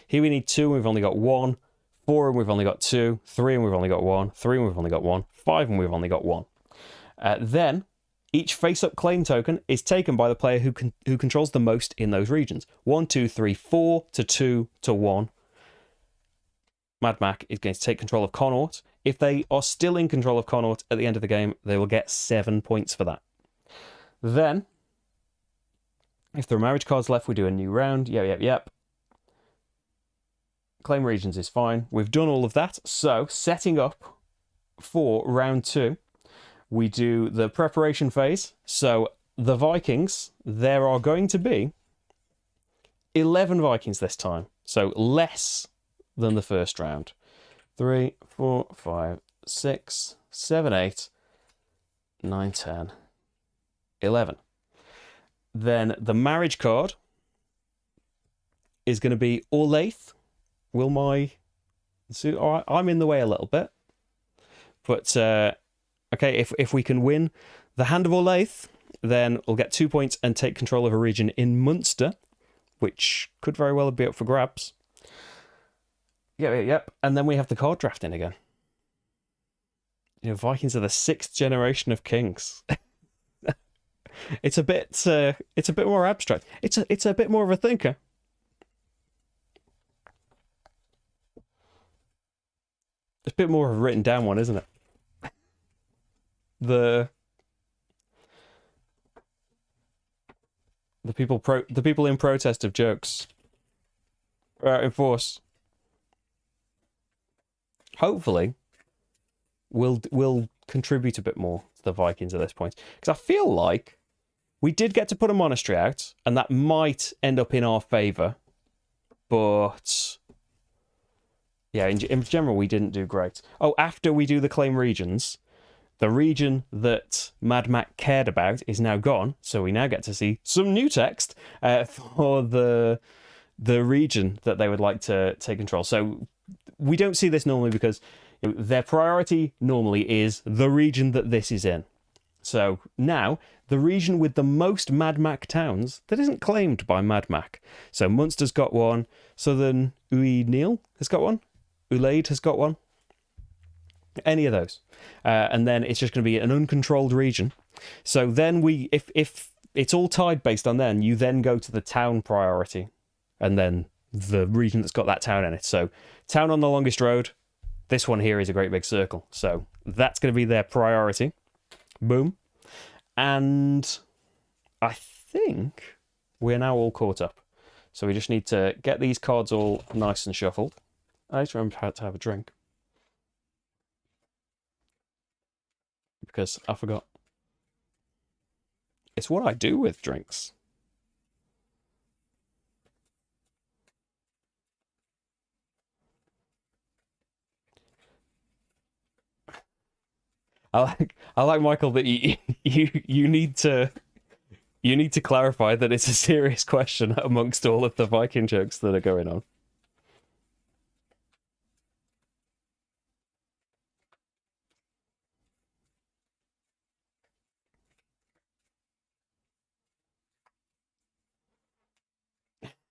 Here we need 2, and we've only got 1, 4, and we've only got 2, 3, and we've only got 1, 3, and we've only got 1, 5, and we've only got 1. Then, each face-up claim token is taken by the player who controls the most in those regions. 1, 2, 3, 4 to 2 to 1. Mad Mac is going to take control of Connaught. If they are still in control of Connaught at the end of the game, they will get 7 points for that. Then, if there are marriage cards left, we do a new round. Yep. Claim regions is fine. We've done all of that. So, setting up for round 2, we do the preparation phase. So, the Vikings, there are going to be 11 Vikings this time. So, less than the first round. 3, 4, 5, 6, 7, 8. 9, 10, 11. Then the marriage card is going to be Orlaith. Will my... So, all right, I'm in the way a little bit. But, okay, if we can win the Hand of Orlaith, then we'll get 2 points and take control of a region in Munster, which could very well be up for grabs. Yep. And then we have the card drafting again. You know, Vikings are the 6th generation of kings. It's a bit more abstract. It's a bit more of a thinker. It's a bit more of a written down one, isn't it? The people in protest of jokes are out in force. Hopefully, we'll contribute a bit more to the Vikings at this point, because I feel like we did get to put a monastery out, and that might end up in our favour. But yeah, in general, we didn't do great. Oh, after we do the claim regions, the region that Mad Mac cared about is now gone, so we now get to see some new text for the region that they would like to take control. So we don't see this normally because their priority normally is the region that this is in. So now, the region with the most Mad Mac towns that isn't claimed by Mad Mac. So Munster's got one, Southern Uí Néill has got one, Ulaid has got one. Any of those. And then it's just going to be an uncontrolled region. So then if it's all tied based on then, you then go to the town priority. And then the region that's got that town in it. So town on the longest road. This one here is a great big circle. So that's going to be their priority. Boom. And I think we're now all caught up. So we just need to get these cards all nice and shuffled. I just remember how to have a drink. Because I forgot. It's what I do with drinks. I like Michael that you need to clarify that it's a serious question amongst all of the Viking jokes that are going on.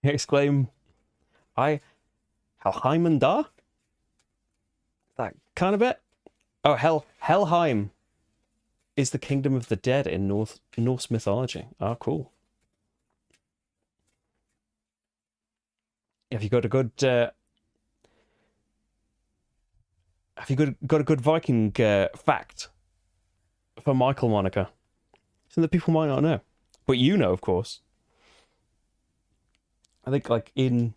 Exclaim, I Helheimandar? That kind of bit? Oh, Helheim is the kingdom of the dead in Norse mythology. Oh, cool. Have you got a good got a good Viking fact for Michael Monica? Something that people might not know, but you know, of course. I think I need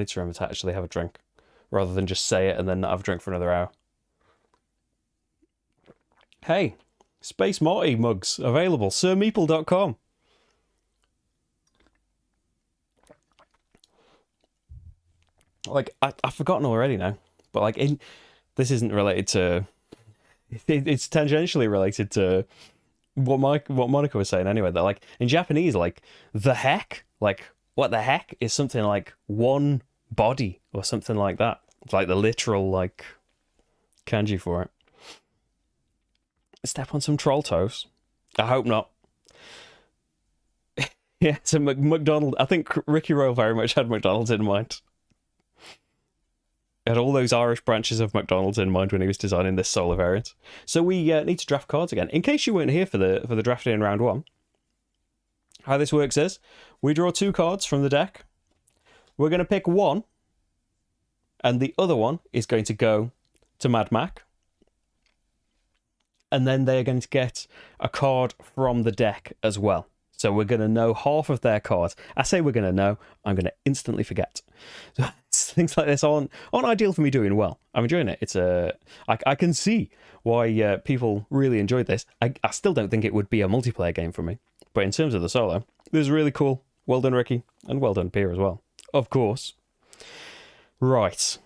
to remember to actually have a drink rather than just say it and then not have a drink for another hour. Hey, Space Morty mugs available. SirMeeple.com. Like, I've forgotten already now, but like, this isn't related to. It's tangentially related to what Monica was saying anyway. That like in Japanese, like the heck, like what the heck is something like one body or something like that. It's like the literal like kanji for it. Step on some troll toes. I hope not. Yeah, so McDonald. I think Ricky Royal very much had McDonald's in mind. He had all those Irish branches of McDonald's in mind when he was designing this solar variant. So we need to draft cards again. In case you weren't here for the drafting in round one, how this works is we draw 2 cards from the deck. We're going to pick one, and the other one is going to go to Mad Mac. And then they are going to get a card from the deck as well. So we're going to know half of their cards. I say we're going to know, I'm going to instantly forget. So things like this aren't ideal for me doing well. I'm enjoying it. I can see why people really enjoyed this. I still don't think it would be a multiplayer game for me. But in terms of the solo, this is really cool. Well done, Ricky. And well done, Pierre, as well. Of course. Right.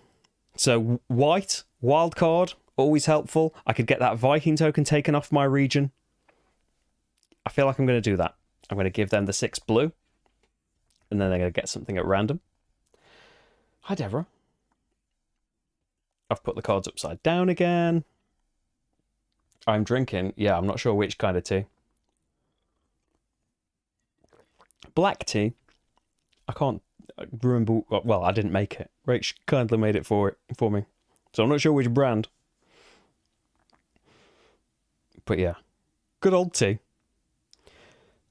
So white, wild card, always helpful. I could get that Viking token taken off my region. I feel like I'm going to do that. I'm going to give them the 6 blue. And then they're going to get something at random. Hi, Deborah. I've put the cards upside down again. I'm drinking, yeah, I'm not sure which kind of tea. Black tea. I can't remember. Well, I didn't make it. Rach kindly made it for me. So I'm not sure which brand. But yeah, good old tea.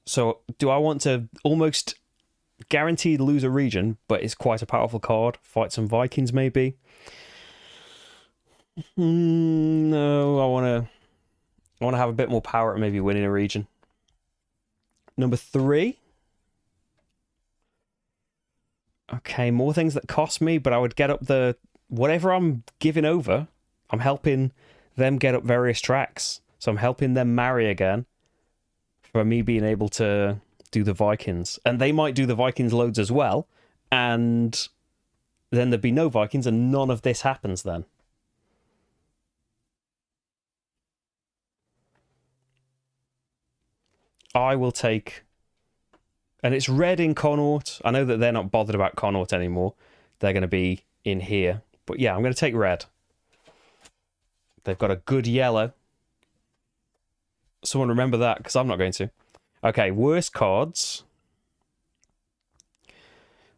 So do I want to almost guaranteed lose a region, but it's quite a powerful card? Fight some Vikings, maybe? No, I want to have a bit more power at maybe winning a region. Number 3. Okay, more things that cost me, but I would get up the... Whatever I'm giving over, I'm helping them get up various tracks. So I'm helping them marry again for me being able to do the Vikings. And they might do the Vikings loads as well, and then there'd be no Vikings and none of this happens then. I will take... And it's red in Connaught. I know that they're not bothered about Connaught anymore. They're going to be in here. But yeah, I'm going to take red. They've got a good yellow. Someone remember that, because I'm not going to. Okay, worst cards.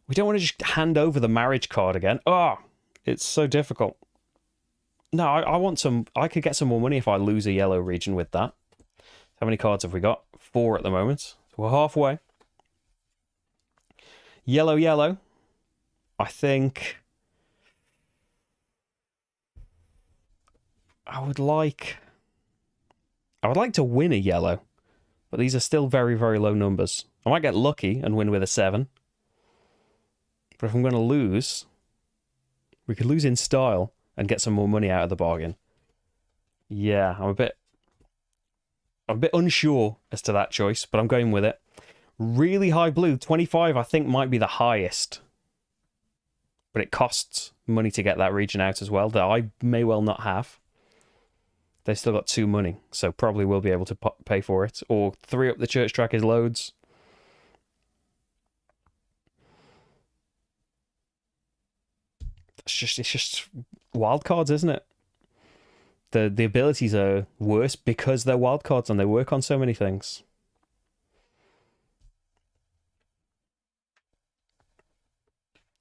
We don't want to just hand over the marriage card again. Oh, it's so difficult. No, I want some... I could get some more money if I lose a yellow region with that. How many cards have we got? 4 at the moment. So we're halfway. Yellow, yellow. I think... I would like to win a yellow. But these are still very, very low numbers. I might get lucky and win with a 7. But if I'm going to lose... We could lose in style and get some more money out of the bargain. Yeah, I'm a bit unsure as to that choice, but I'm going with it. Really high blue, 25 I think might be the highest. But it costs money to get that region out as well, that I may well not have. They've still got 2 money, so probably will be able to pay for it. Or 3 up the church track is loads. It's just wild cards, isn't it? The abilities are worse because they're wild cards and they work on so many things.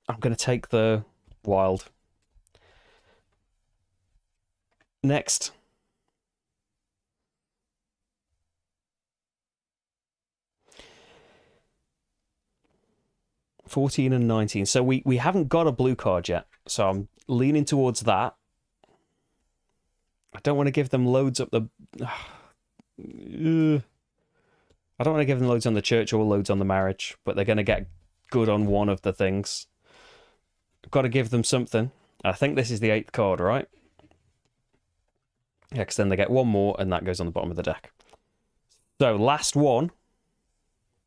I'm going to take the wild. Next. $14 and $19. So we haven't got a blue card yet. So I'm leaning towards that. I don't want to give them loads up the... I don't want to give them loads on the church or loads on the marriage, but they're going to get good on one of the things. I've got to give them something. I think this is the 8th card, right? Yeah, because then they get 1 more, and that goes on the bottom of the deck. So, last one.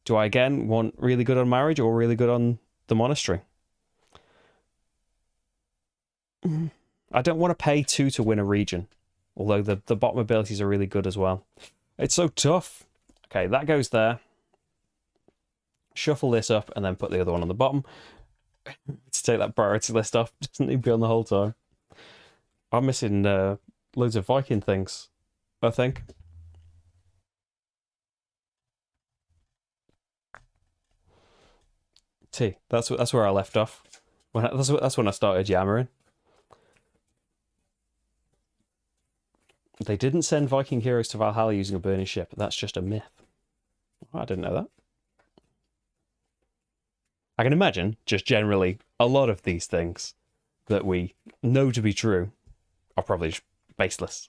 Do I, again, want really good on marriage or really good on the monastery? I don't want to pay 2 to win a region. Although the bottom abilities are really good as well. It's so tough. Okay, that goes there. Shuffle this up and then put the other one on the bottom. To take that priority list off. Doesn't need to be on the whole time. I'm missing loads of Viking things, I think. That's where I left off. That's when I started yammering. They didn't send Viking heroes to Valhalla using a burning ship. That's just a myth. I didn't know that. I can imagine, just generally, a lot of these things that we know to be true are probably baseless.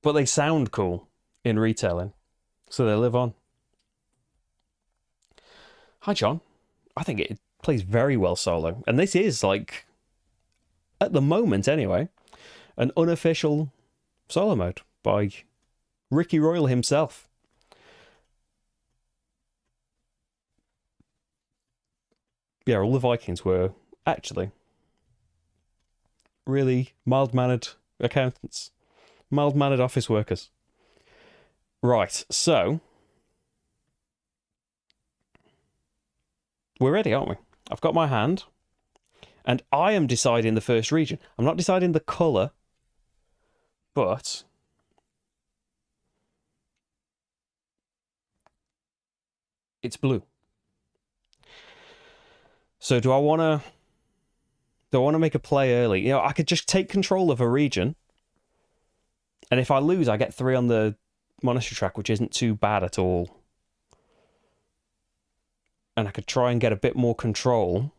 But they sound cool in retailing, so they live on. Hi, John. I think it plays very well solo. And this is, like, at the moment anyway, an unofficial solo mode by Ricky Royal himself. Yeah, all the Vikings were actually really mild-mannered accountants, mild-mannered office workers. Right, so we're ready, aren't we? I've got my hand, and I am deciding the first region. I'm not deciding the colour, but it's blue. So do I want to make a play early? You know, I could just take control of a region, and if I lose, I get 3 on the monastery track, which isn't too bad at all. And I could try and get a bit more control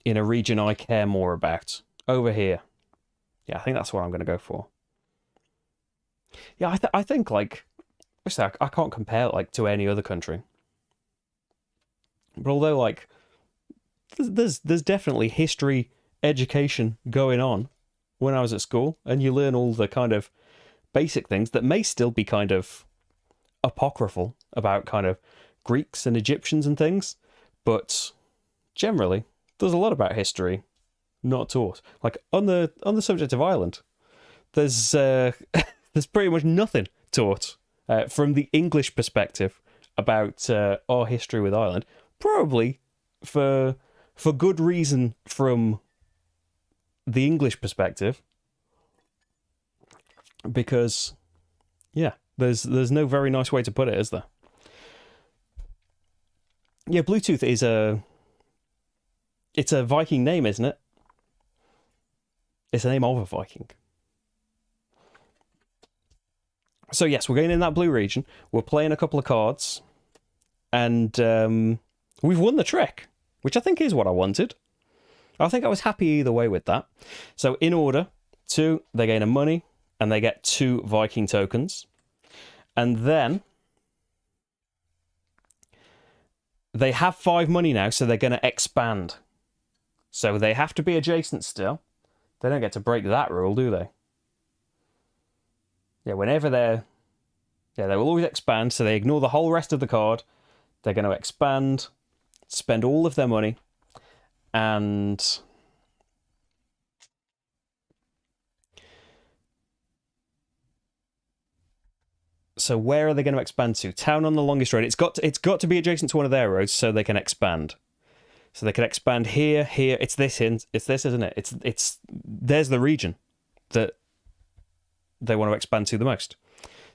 in a region I care more about. Over here. Yeah, I think that's what I'm going to go for. Yeah, I think, like, I can't compare it, like, to any other country. But although, like, there's definitely history education going on when I was at school, and you learn all the kind of basic things that may still be kind of apocryphal about kind of Greeks and Egyptians and things, but generally there's a lot about history not taught. Like on the subject of Ireland, there's there's pretty much nothing taught from the English perspective about our history with Ireland. Probably for good reason from the English perspective, because yeah, there's no very nice way to put it, is there? Yeah, Bluetooth is it's a Viking name, isn't it? It's the name of a Viking. So yes, we're going in that blue region. We're playing a couple of cards, and we've won the trick, which I think is what I wanted. I think I was happy either way with that. So in order, 2, they gain a money, and they get 2 Viking tokens. And then they have 5 money now, so they're going to expand. So they have to be adjacent still. They don't get to break that rule, do they? Yeah, whenever they're... Yeah, they will always expand, so they ignore the whole rest of the card. They're going to expand, spend all of their money, and... So where are they going to expand to? Town on the longest road. It's got to be adjacent to one of their roads so they can expand. So they can expand here, here. It's this, isn't it? It's there's the region that they want to expand to the most.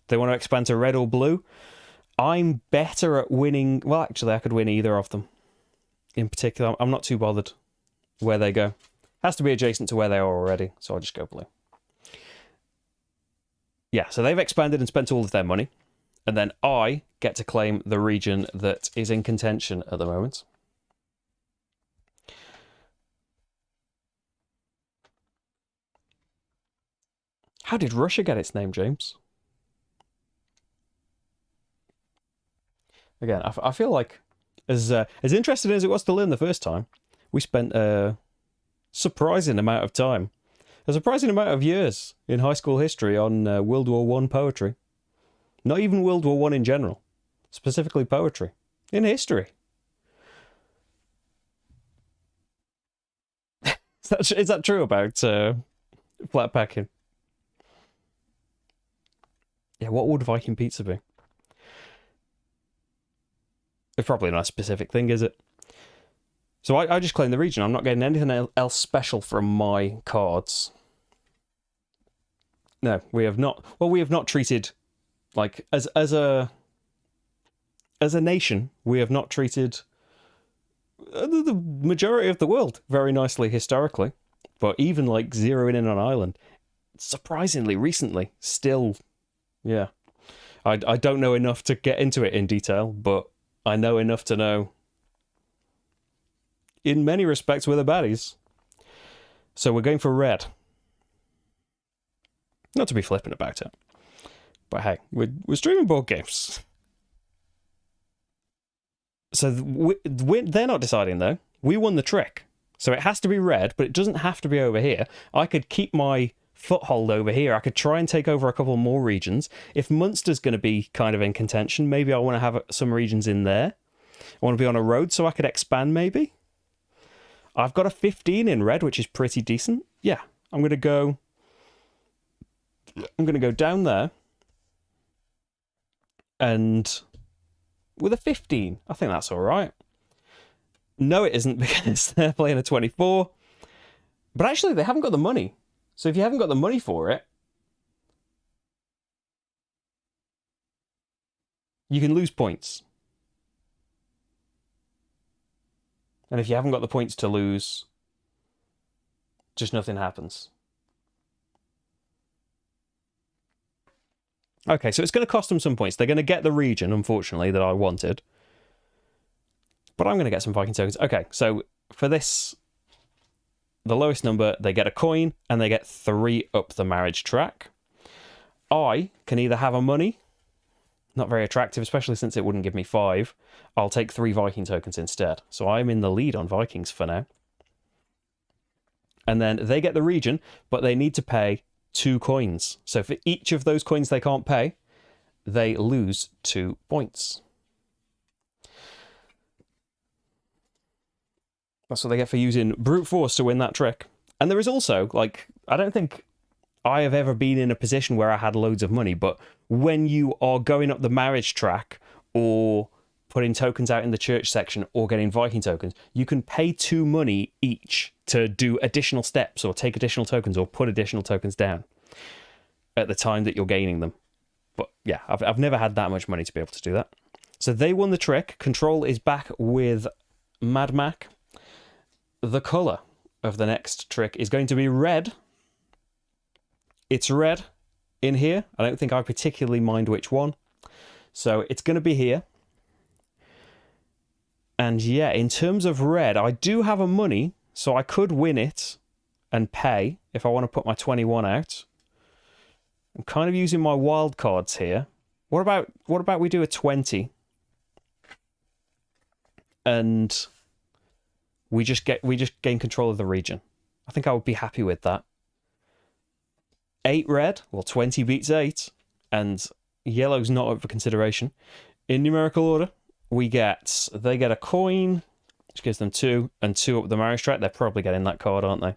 They want to expand to red or blue. I'm better at winning. Well, actually, I could win either of them. In particular, I'm not too bothered where they go. Has to be adjacent to where they are already, so I'll just go blue. Yeah, so they've expanded and spent all of their money, and then I get to claim the region that is in contention at the moment. How did Russia get its name, James? Again, I feel like as interesting as it was to learn the first time, we spent a surprising amount of time, a surprising amount of years in high school history on World War I poetry. Not even World War I in general, specifically poetry in history. Is that true about flat packing? Yeah, what would Viking pizza be? It's probably not a specific thing, is it? So I just claim the region. I'm not getting anything else special from my cards. No, we have not. Well, we have not treated, like, as a nation, we have not treated the majority of the world very nicely historically. But even, like, zeroing in on Ireland, surprisingly recently, still, yeah. I don't know enough to get into it in detail, but I know enough to know, in many respects, we're the baddies. So we're going for red. Not to be flippant about it, but hey, we're streaming board games. So they're not deciding, though. We won the trick. So it has to be red, but it doesn't have to be over here. I could keep my foothold over here. I could try and take over a couple more regions. If Munster's going to be kind of in contention, maybe I want to have some regions in there. I want to be on a road so I could expand, maybe. I've got a 15 in red, which is pretty decent. Yeah, I'm going to go down there. And with a 15, I think that's all right. No, it isn't, because they're playing a 24. But actually, they haven't got the money. So if you haven't got the money for it, you can lose points. And if you haven't got the points to lose, just nothing happens. Okay, so it's going to cost them some points. They're going to get the region, unfortunately, that I wanted. But I'm going to get some Viking tokens. Okay, so for this, the lowest number, they get a coin, and they get 3 up the marriage track. I can either have a money, not very attractive, especially since it wouldn't give me 5. I'll take 3 Viking tokens instead. So I'm in the lead on Vikings for now. And then they get the region, but they need to pay 2 coins. So for each of those coins they can't pay, they lose 2 points. That's what they get for using brute force to win that trick. And there is also, like, I don't think I have ever been in a position where I had loads of money, but when you are going up the marriage track or putting tokens out in the church section or getting Viking tokens, you can pay 2 money each to do additional steps or take additional tokens or put additional tokens down at the time that you're gaining them. But yeah, I've never had that much money to be able to do that. So they won the trick. Control is back with Mad Mac. The colour of the next trick is going to be red. It's red in here. I don't think I particularly mind which one. So it's going to be here. And yeah, in terms of red, I do have a money, so I could win it and pay if I want to put my 21 out. I'm kind of using my wild cards here. What about we do a 20? And we just gain control of the region. I think I would be happy with that. 8 red, well, 20 beats 8, and yellow's not up for consideration. In numerical order, they get a coin, which gives them 2, and 2 up the marriage track. They're probably getting that card, aren't they?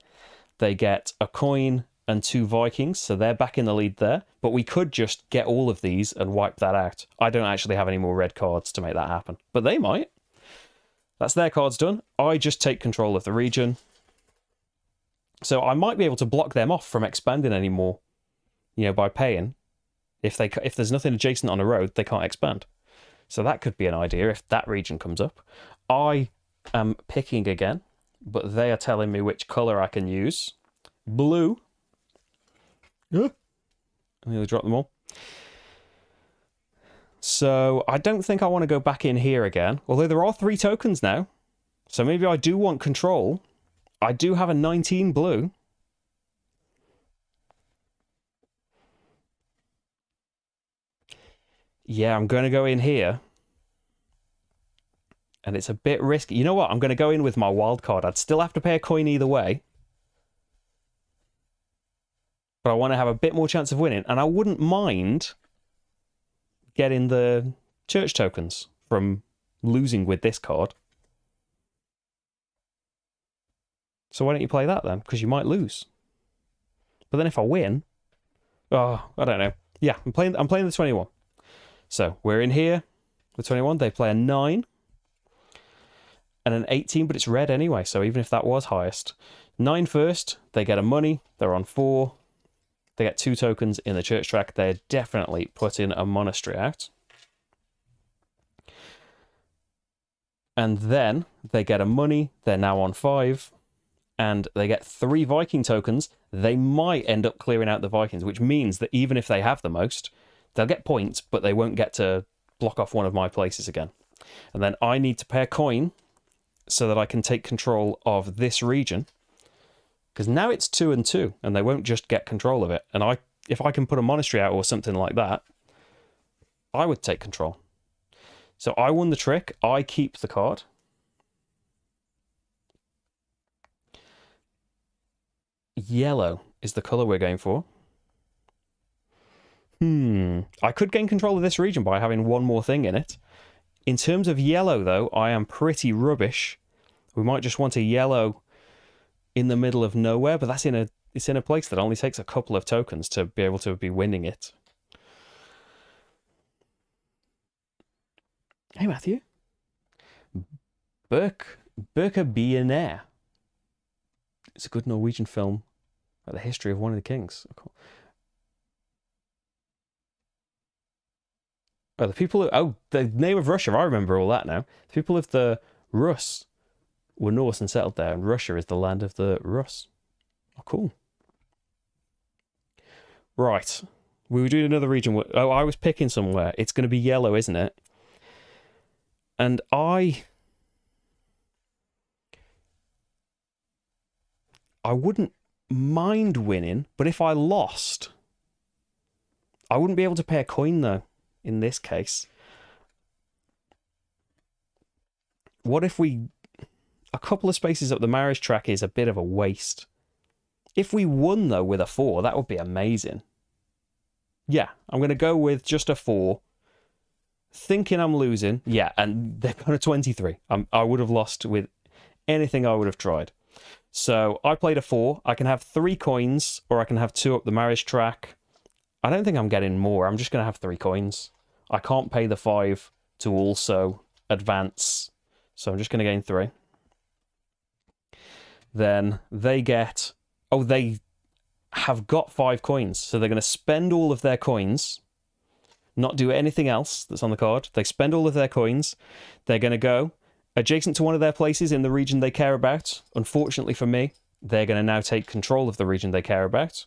They get a coin and 2 Vikings, so they're back in the lead there. But we could just get all of these and wipe that out. I don't actually have any more red cards to make that happen, but they might. That's their cards done. I just take control of the region. So I might be able to block them off from expanding anymore, by paying. If there's nothing adjacent on a road, they can't expand. So that could be an idea if that region comes up. I am picking again, but they are telling me which colour I can use. Blue. I nearly dropped them all. So I don't think I want to go back in here again, although there are 3 tokens now. So maybe I do want control. I do have a 19 blue. Yeah, I'm going to go in here. And it's a bit risky. You know what? I'm going to go in with my wild card. I'd still have to pay a coin either way. But I want to have a bit more chance of winning. And I wouldn't mind getting the church tokens from losing with this card. So why don't you play that then? Because you might lose. But then if I win... Oh, I don't know. Yeah, I'm playing the 21. So we're in here. The 21, they play a 9. And an 18, but it's red anyway, so even if that was highest. 9 first, they get a money, they're on 4. They get 2 tokens in the church track. They're definitely putting a monastery out. And then they get a money, they're now on 5. And they get 3 Viking tokens. They might end up clearing out the Vikings, which means that even if they have the most, they'll get points, but they won't get to block off one of my places again. And then I need to pay a coin so that I can take control of this region. Because now it's 2 and 2, and they won't just get control of it. And if I can put a monastery out or something like that, I would take control. So I won the trick. I keep the card. Yellow is the colour we're going for. I could gain control of this region by having one more thing in it. In terms of yellow, though, I am pretty rubbish. We might just want a yellow in the middle of nowhere, but it's in a place that only takes a couple of tokens to be able to be winning it. Hey, Matthew. Birka Billionaire. It's a good Norwegian film about the history of one of the kings. Oh, the name of Russia. I remember all that now. The people of the Rus were Norse and settled there, and Russia is the land of the Rus. Oh, cool. Right. We were doing another region. Oh, I was picking somewhere. It's going to be yellow, isn't it? And I wouldn't mind winning, but if I lost, I wouldn't be able to pay a coin, though, in this case. What if a couple of spaces up the marriage track is a bit of a waste. If we won, though, with a 4, that would be amazing. Yeah, I'm going to go with just a 4. Thinking I'm losing. Yeah, and they've got a 23. I would have lost with anything I would have tried. So I played a 4. I can have 3 coins, or I can have 2 up the marriage track. I don't think I'm getting more. I'm just going to have 3 coins. I can't pay the 5 to also advance. So I'm just going to gain 3. Then they get... Oh, they have got 5 coins. So they're going to spend all of their coins, not do anything else that's on the card. They spend all of their coins. They're going to go adjacent to one of their places in the region they care about. Unfortunately for me, they're going to now take control of the region they care about.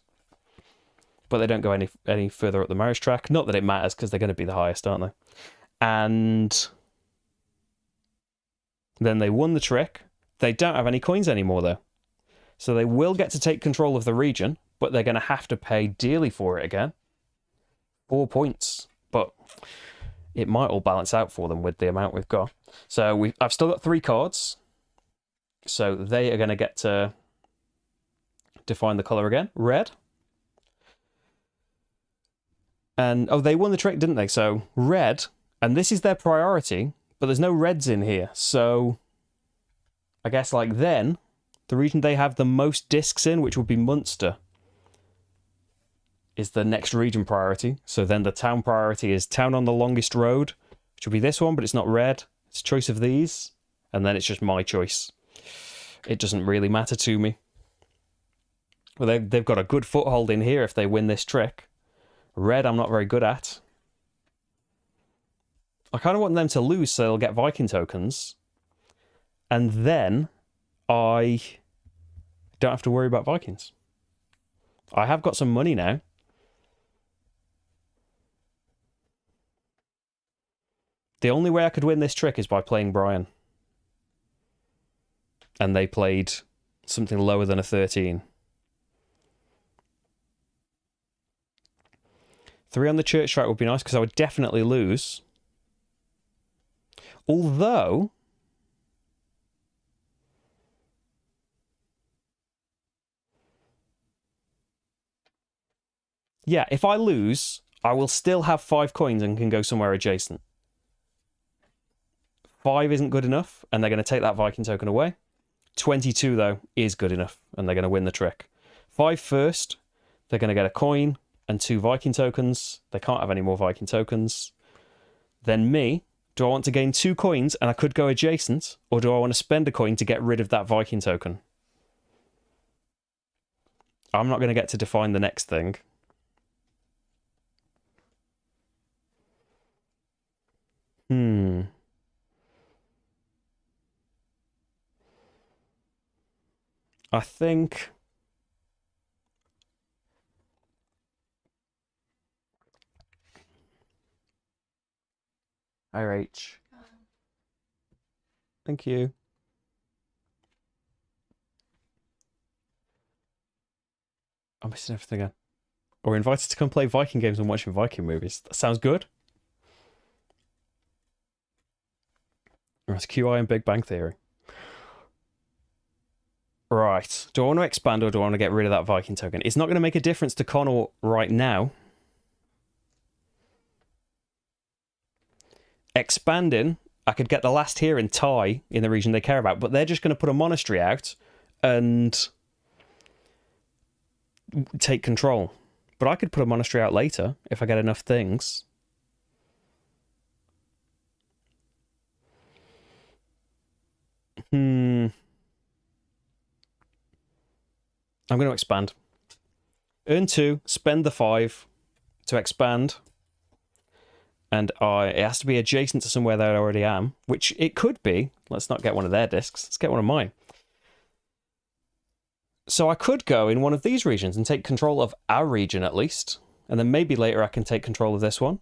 But they don't go any further up the marriage track. Not that it matters, because they're going to be the highest, aren't they? And then they won the trick. They don't have any coins anymore, though. So they will get to take control of the region, but they're going to have to pay dearly for it again. 4 points. But it might all balance out for them with the amount we've got. So I've still got 3 cards. So they are going to get to define the colour again. Red. And, oh, they won the trick, didn't they? So red, and this is their priority, but there's no reds in here. So I guess, like, then, the region they have the most discs in, which would be Munster, is the next region priority. So then the town priority is town on the longest road, which will be this one, but it's not red. It's a choice of these, and then it's just my choice. It doesn't really matter to me. Well, they've got a good foothold in here if they win this trick. Red, I'm not very good at. I kind of want them to lose so they'll get Viking tokens. And then I don't have to worry about Vikings. I have got some money now. The only way I could win this trick is by playing Brian. And they played something lower than a 13. 3 on the church track would be nice, because I would definitely lose. Although... yeah, if I lose, I will still have 5 coins and can go somewhere adjacent. 5 isn't good enough, and they're going to take that Viking token away. 22, though, is good enough, and they're going to win the trick. 5 first, they're going to get a coin and 2 Viking tokens. They can't have any more Viking tokens. Then me, do I want to gain 2 coins and I could go adjacent, or do I want to spend a coin to get rid of that Viking token? I'm not going to get to define the next thing. I think... Hi, Rach. Thank you. I'm missing everything again. Or invited to come play Viking games and watching Viking movies. That sounds good. That's QI and Big Bang Theory. Right. Do I want to expand or do I want to get rid of that Viking token? It's not going to make a difference to Connor right now. Expanding, I could get the last here and tie in the region they care about, but they're just going to put a monastery out, and take control. But I could put a monastery out later if I get enough things. I'm going to expand. Earn 2, spend the 5 to expand. And it has to be adjacent to somewhere that I already am, which it could be. Let's not get one of their discs. Let's get one of mine. So I could go in one of these regions and take control of our region at least. And then maybe later I can take control of this one.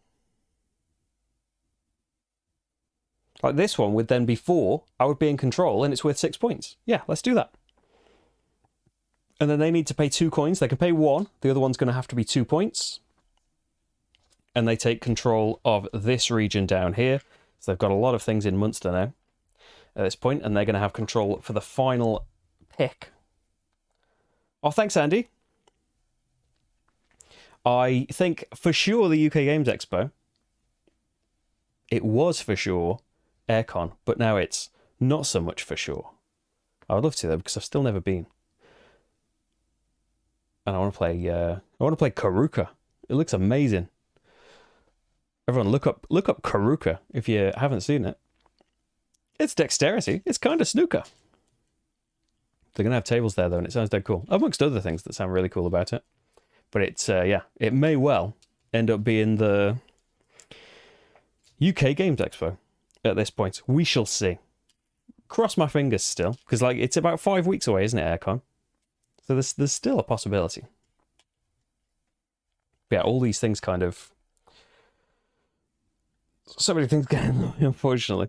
Like this one would then be 4. I would be in control and it's worth 6 points. Yeah, let's do that. And then they need to pay 2 coins. They can pay 1. The other one's going to have to be 2 points. And they take control of this region down here. So they've got a lot of things in Munster now at this point, and they're going to have control for the final pick. Oh, thanks, Andy. I think for sure the UK Games Expo, it was for sure Aircon, but now it's not so much for sure. I would love to though, because I've still never been. And I want to play Karuka. It looks amazing. Everyone look up Karuka if you haven't seen it. It's dexterity. It's kind of snooker. They're going to have tables there though, and it sounds dead cool. Amongst other things that sound really cool about it. But it's, yeah, it may well end up being the UK Games Expo at this point. We shall see. Cross my fingers still, because like it's about 5 weeks away, isn't it, Aircon? So there's still a possibility. But yeah, all these things kind of... So many things going on, unfortunately.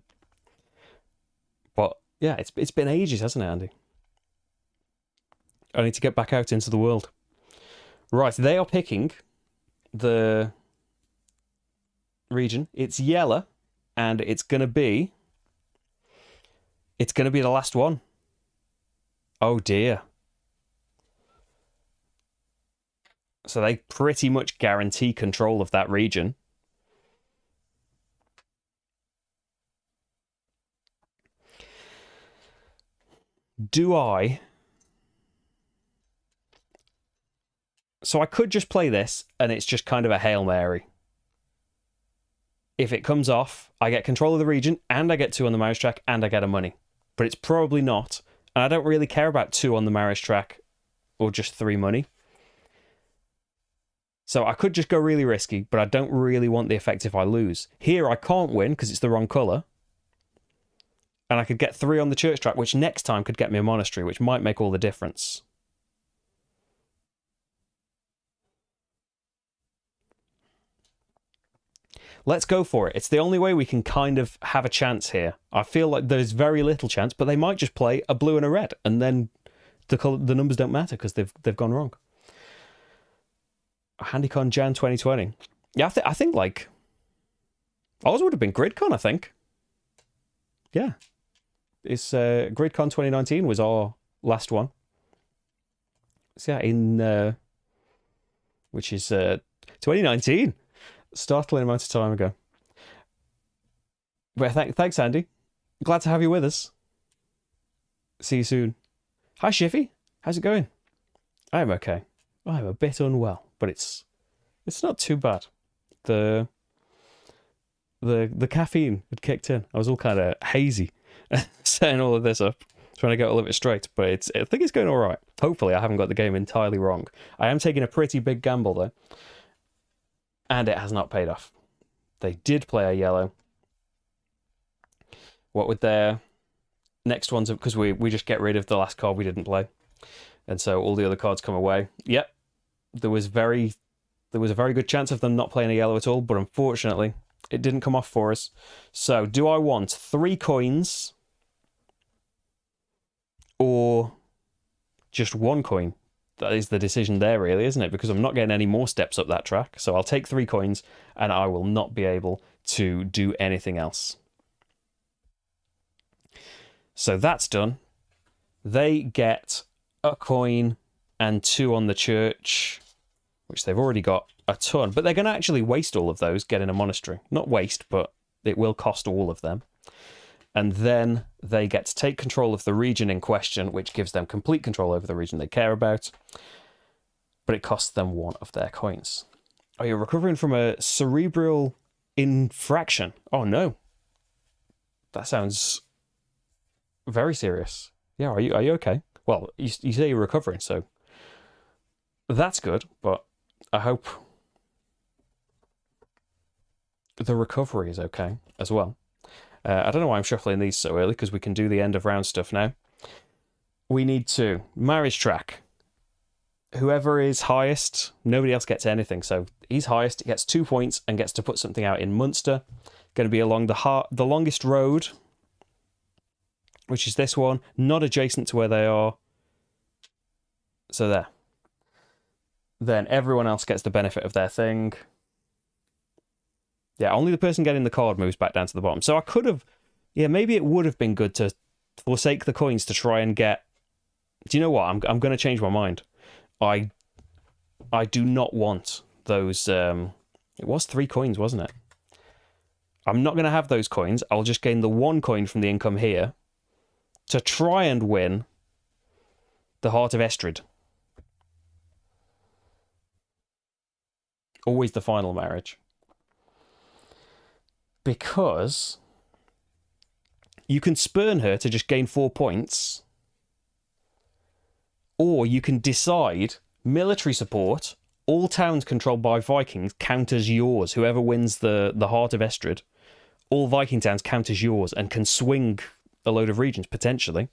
But yeah, it's been ages, hasn't it, Andy? I need to get back out into the world. Right, they are picking the region. It's yellow, and it's gonna be the last one. Oh dear. So they pretty much guarantee control of that region. Do I? So I could just play this, and it's just kind of a Hail Mary. If it comes off, I get control of the region, and I get 2 on the marriage track, and I get a money. But it's probably not. And I don't really care about 2 on the marriage track, or just 3 money. So I could just go really risky, but I don't really want the effect if I lose. Here I can't win, because it's the wrong colour. And I could get 3 on the church track, which next time could get me a monastery, which might make all the difference. Let's go for it. It's the only way we can kind of have a chance here. I feel like there's very little chance, but they might just play a blue and a red, and then the numbers don't matter because they've gone wrong. HandyCon Jan 2020. Yeah, I think like ours would have been GridCon, I think. Yeah. It's GridCon 2019 was our last one. So yeah, in which is 2019. Startling amount of time ago. But thanks, Andy. Glad to have you with us. See you soon. Hi, Shiffy. How's it going? I'm okay. I'm a bit unwell, but it's not too bad. The caffeine had kicked in. I was all kind of hazy setting all of this up, trying to get all of it straight, but I think it's going all right. Hopefully I haven't got the game entirely wrong. I am taking a pretty big gamble though, and it has not paid off. They did play a yellow. What would their next ones, because we just get rid of the last card we didn't play, and so all the other cards come away. Yep, there was a very good chance of them not playing a yellow at all, but unfortunately it didn't come off for us. So do I want 3 coins or just 1 coin? That is the decision there, really, isn't it? Because I'm not getting any more steps up that track. So I'll take 3 coins and I will not be able to do anything else. So that's done. They get a coin and 2 on the church, which they've already got a ton. But they're going to actually waste all of those getting a monastery. Not waste, but it will cost all of them. And then they get to take control of the region in question, which gives them complete control over the region they care about. but it costs them 1 of their coins. Are you recovering from a cerebral infraction? Oh no. That sounds very serious. Yeah, are you okay? Well, you say you're recovering, so that's good, but I hope the recovery is okay as well. I don't know why I'm shuffling these so early, because we can do the end of round stuff now. We need to marriage track. Whoever is highest, nobody else gets anything. So he's highest, he gets 2 points and gets to put something out in Munster. Going to be along the longest road, which is this one, not adjacent to where they are. So there. Then everyone else gets the benefit of their thing. Yeah, only the person getting the card moves back down to the bottom. So I could have... Yeah, maybe it would have been good to forsake the coins to try and get... Do you know what? I'm going to change my mind. I do not want those... It was 3 coins, wasn't it? I'm not going to have those coins. I'll just gain the 1 coin from the income here to try and win the Heart of Estrid. Always the final marriage. Because you can spurn her to just gain 4 points, or you can decide military support, all towns controlled by Vikings count as yours. Whoever wins the Heart of Estrid, all Viking towns count as yours and can swing a load of regions, potentially.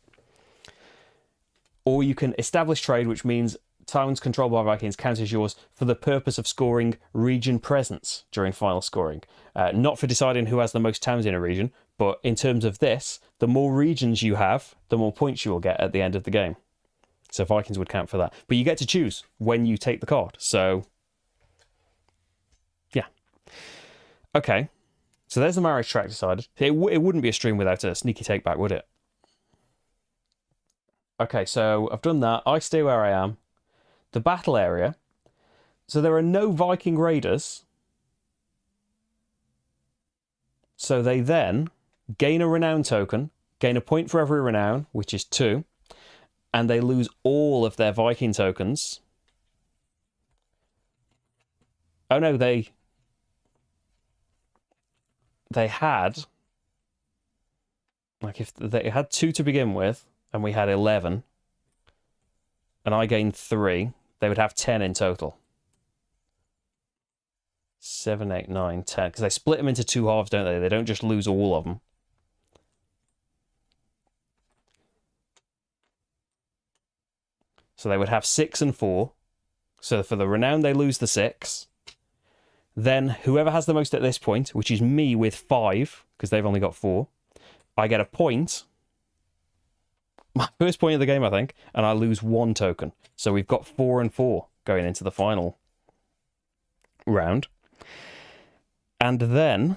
Or you can establish trade, which means towns controlled by Vikings count as yours for the purpose of scoring region presence during final scoring. Not for deciding who has the most towns in a region, but in terms of this, the more regions you have, the more points you will get at the end of the game. So Vikings would count for that. But you get to choose when you take the card. So, yeah. Okay. So there's the marriage track decided. It wouldn't be a stream without a sneaky take back, would it? Okay, so I've done that. I stay where I am. The battle area. So there are no Viking raiders. So they then gain a renown token, gain a point for every renown, which is 2, and they lose all of their Viking tokens. Oh no, they had, like, if they had 2 to begin with, and we had 11, and I gained 3, they would have 10 in total. 7, 8, 9, 10. Because they split them into 2 halves, don't they? They don't just lose all of them. So they would have 6 and 4. So for the renown, they lose the 6. Then whoever has the most at this point, which is me with 5, because they've only got 4, I get a point. My first point of the game, I think, and I lose 1 token. So we've got 4 and 4 going into the final round. And then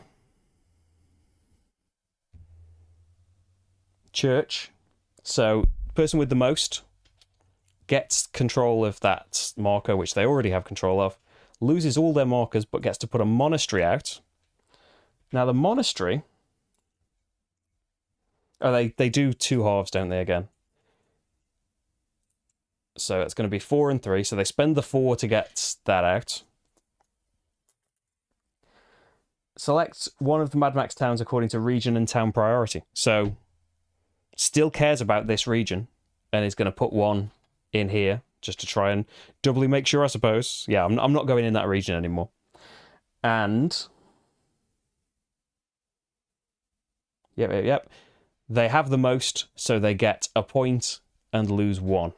church. So person with the most gets control of that marker, which they already have control of, loses all their markers, but gets to put a monastery out. Now the monastery... Oh, they do 2 halves, don't they, again? So it's going to be 4 and 3. So they spend the 4 to get that out. Select one of the Mad Max towns according to region and town priority. So still cares about this region and is going to put 1 in here just to try and doubly make sure, I suppose. Yeah, I'm not going in that region anymore. And... Yep. They have the most, so they get a point and lose 1.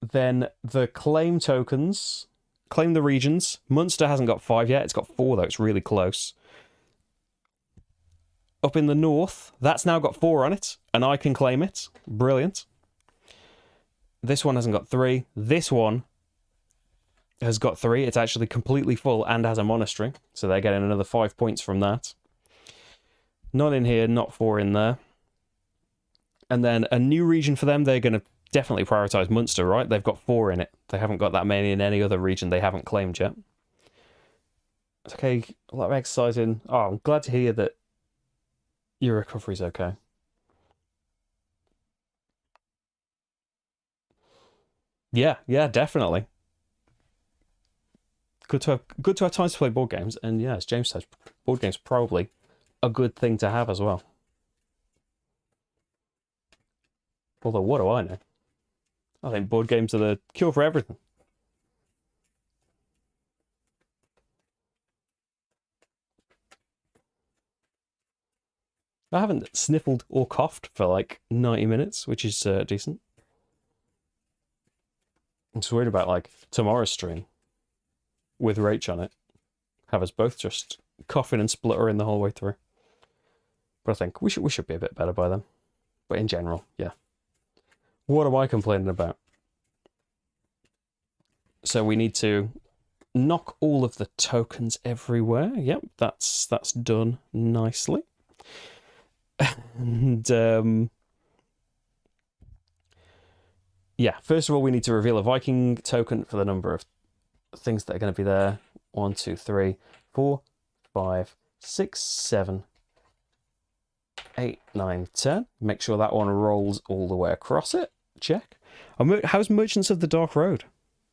Then the claim tokens, claim the regions. Munster hasn't got 5 yet. It's got 4, though. It's really close. Up in the north, that's now got 4 on it, and I can claim it. Brilliant. This one hasn't got 3. This one has got 3. It's actually completely full and has a monastery, so they're getting another 5 points from that. None in here, not 4 in there. And then a new region for them, they're going to definitely prioritize Munster, right? They've got 4 in it. They haven't got that many in any other region they haven't claimed yet. Okay, a lot of exercising. Oh, I'm glad to hear that your recovery's okay. Yeah, yeah, definitely. Good to have time to play board games, and yeah, as James says, board games probably a good thing to have as well. Although, what do I know? I think board games are the cure for everything. I haven't sniffled or coughed for like 90 minutes, which is decent. I'm just worried about like tomorrow's stream with Rach on it. Have us both just coughing and spluttering the whole way through. But I think we should be a bit better by then. But in general, yeah. What am I complaining about? So we need to knock all of the tokens everywhere. Yep, that's done nicely. And yeah, first of all, we need to reveal a Viking token for the number of things that are going to be there. 1, 2, 3, 4, 5, 6, 7, 8, 9, 10. Make sure that one rolls all the way across it. Check. How's Merchants of the Dark Road?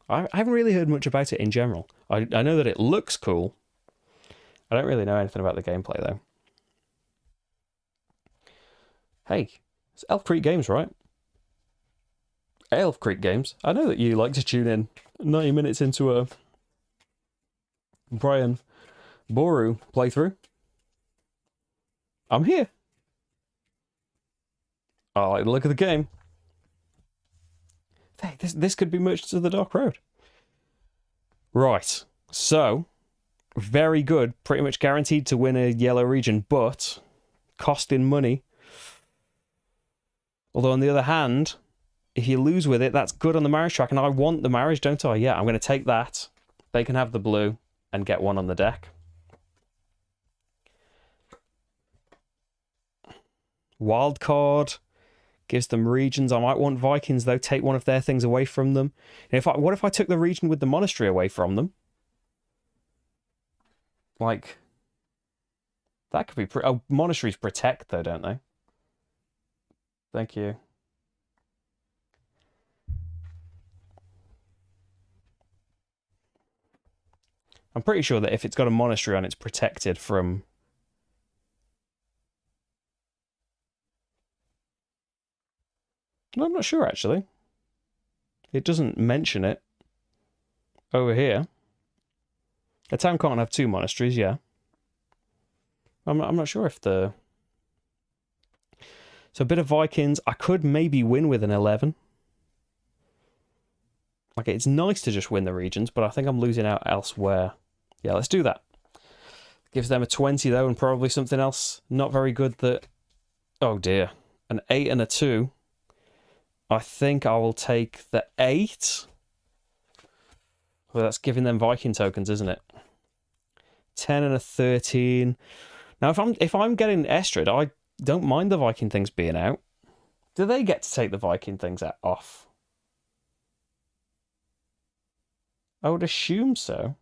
I haven't really heard much about it in general. I know that it looks cool. I don't really know anything about the gameplay, though. Hey, it's Elf Creek Games, right? Elf Creek Games. I know that you like to tune in 90 minutes into a Brian Boru playthrough. I'm here. I like the look of the game. Hey, this could be Merchants of the Dark Road. Right. So, very good. Pretty much guaranteed to win a yellow region, but costing money. Although, on the other hand, if you lose with it, that's good on the marriage track, and I want the marriage, don't I? Yeah, I'm going to take that. They can have the blue and get one on the deck. Wild card gives them regions. I might want Vikings, though. Take one of their things away from them. And what if I took the region with the monastery away from them? Like, that could be... Oh, monasteries protect, though, don't they? Thank you. I'm pretty sure that if it's got a monastery on, it's protected from... I'm not sure, actually. It doesn't mention it over here. A town can't have 2 monasteries, yeah. I'm not sure if the... So a bit of Vikings. I could maybe win with an 11. Like, it's nice to just win the regions, but I think I'm losing out elsewhere. Yeah, let's do that. Gives them a 20, though, and probably something else not very good that... Oh, dear. An 8 and a 2. I think I will take the 8. Well, that's giving them Viking tokens, isn't it? 10 and a 13. Now, if I'm getting Estrid, I don't mind the Viking things being out. Do they get to take the Viking things off? I would assume so.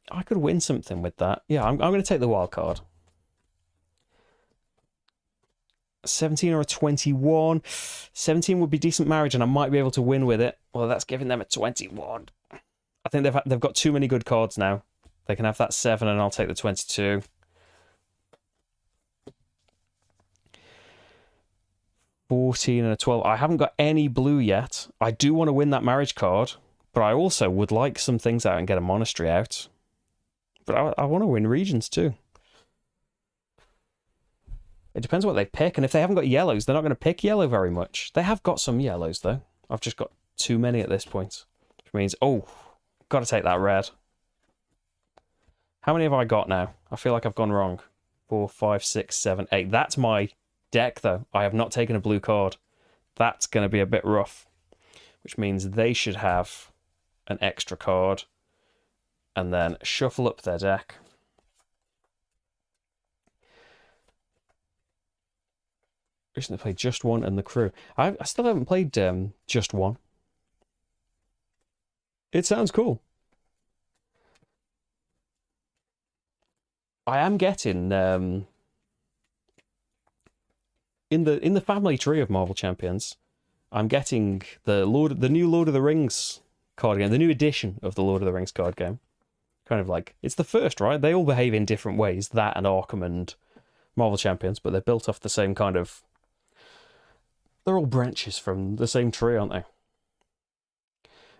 I could win something with that. Yeah, I'm going to take the wild card. 17 or a 21. 17 would be decent marriage, and I might be able to win with it. Well, that's giving them a 21. I think they've got too many good cards now. They can have that 7, and I'll take the 22. $14 and a 12. I haven't got any blue yet. I do want to win that marriage card, but I also would like some things out and get a monastery out. But I want to win regions too. It depends what they pick, and if they haven't got yellows, they're not going to pick yellow very much. They have got some yellows, though. I've just got too many at this point. Which means, oh, got to take that red. How many have I got now? I feel like I've gone wrong. 4, 5, 6, 7, 8. That's my deck, though. I have not taken a blue card. That's going to be a bit rough. Which means they should have an extra card. And then shuffle up their deck. Recently played Just One and the Crew. I still haven't played Just One. It sounds cool. I am getting in the family tree of Marvel Champions, I'm getting the new Lord of the Rings card game, the new edition of the Lord of the Rings card game. Kind of like, it's the first, right? They all behave in different ways, that and Arkham and Marvel Champions, but they're built off the same kind of... They're all branches from the same tree, aren't they?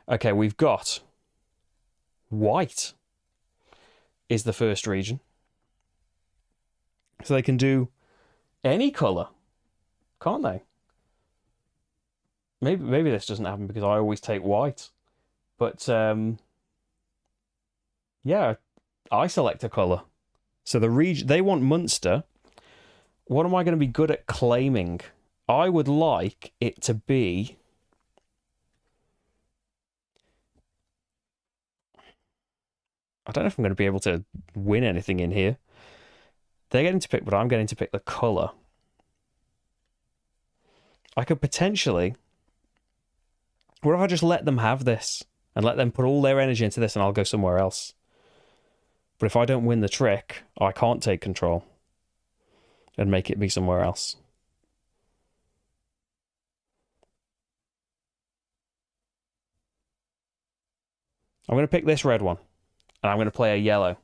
Okay, we've got... White is the first region. So they can do any colour, can't they? Maybe this doesn't happen because I always take white. But, yeah, I select a colour. So the region... They want Munster. What am I going to be good at claiming? I would like it to be... I don't know if I'm going to be able to win anything in here. They're getting to pick, but I'm getting to pick the colour. I could potentially... What if I just let them have this? And let them put all their energy into this and I'll go somewhere else? But if I don't win the trick, I can't take control. And make it be somewhere else. I'm going to pick this red one. And I'm going to play a yellow.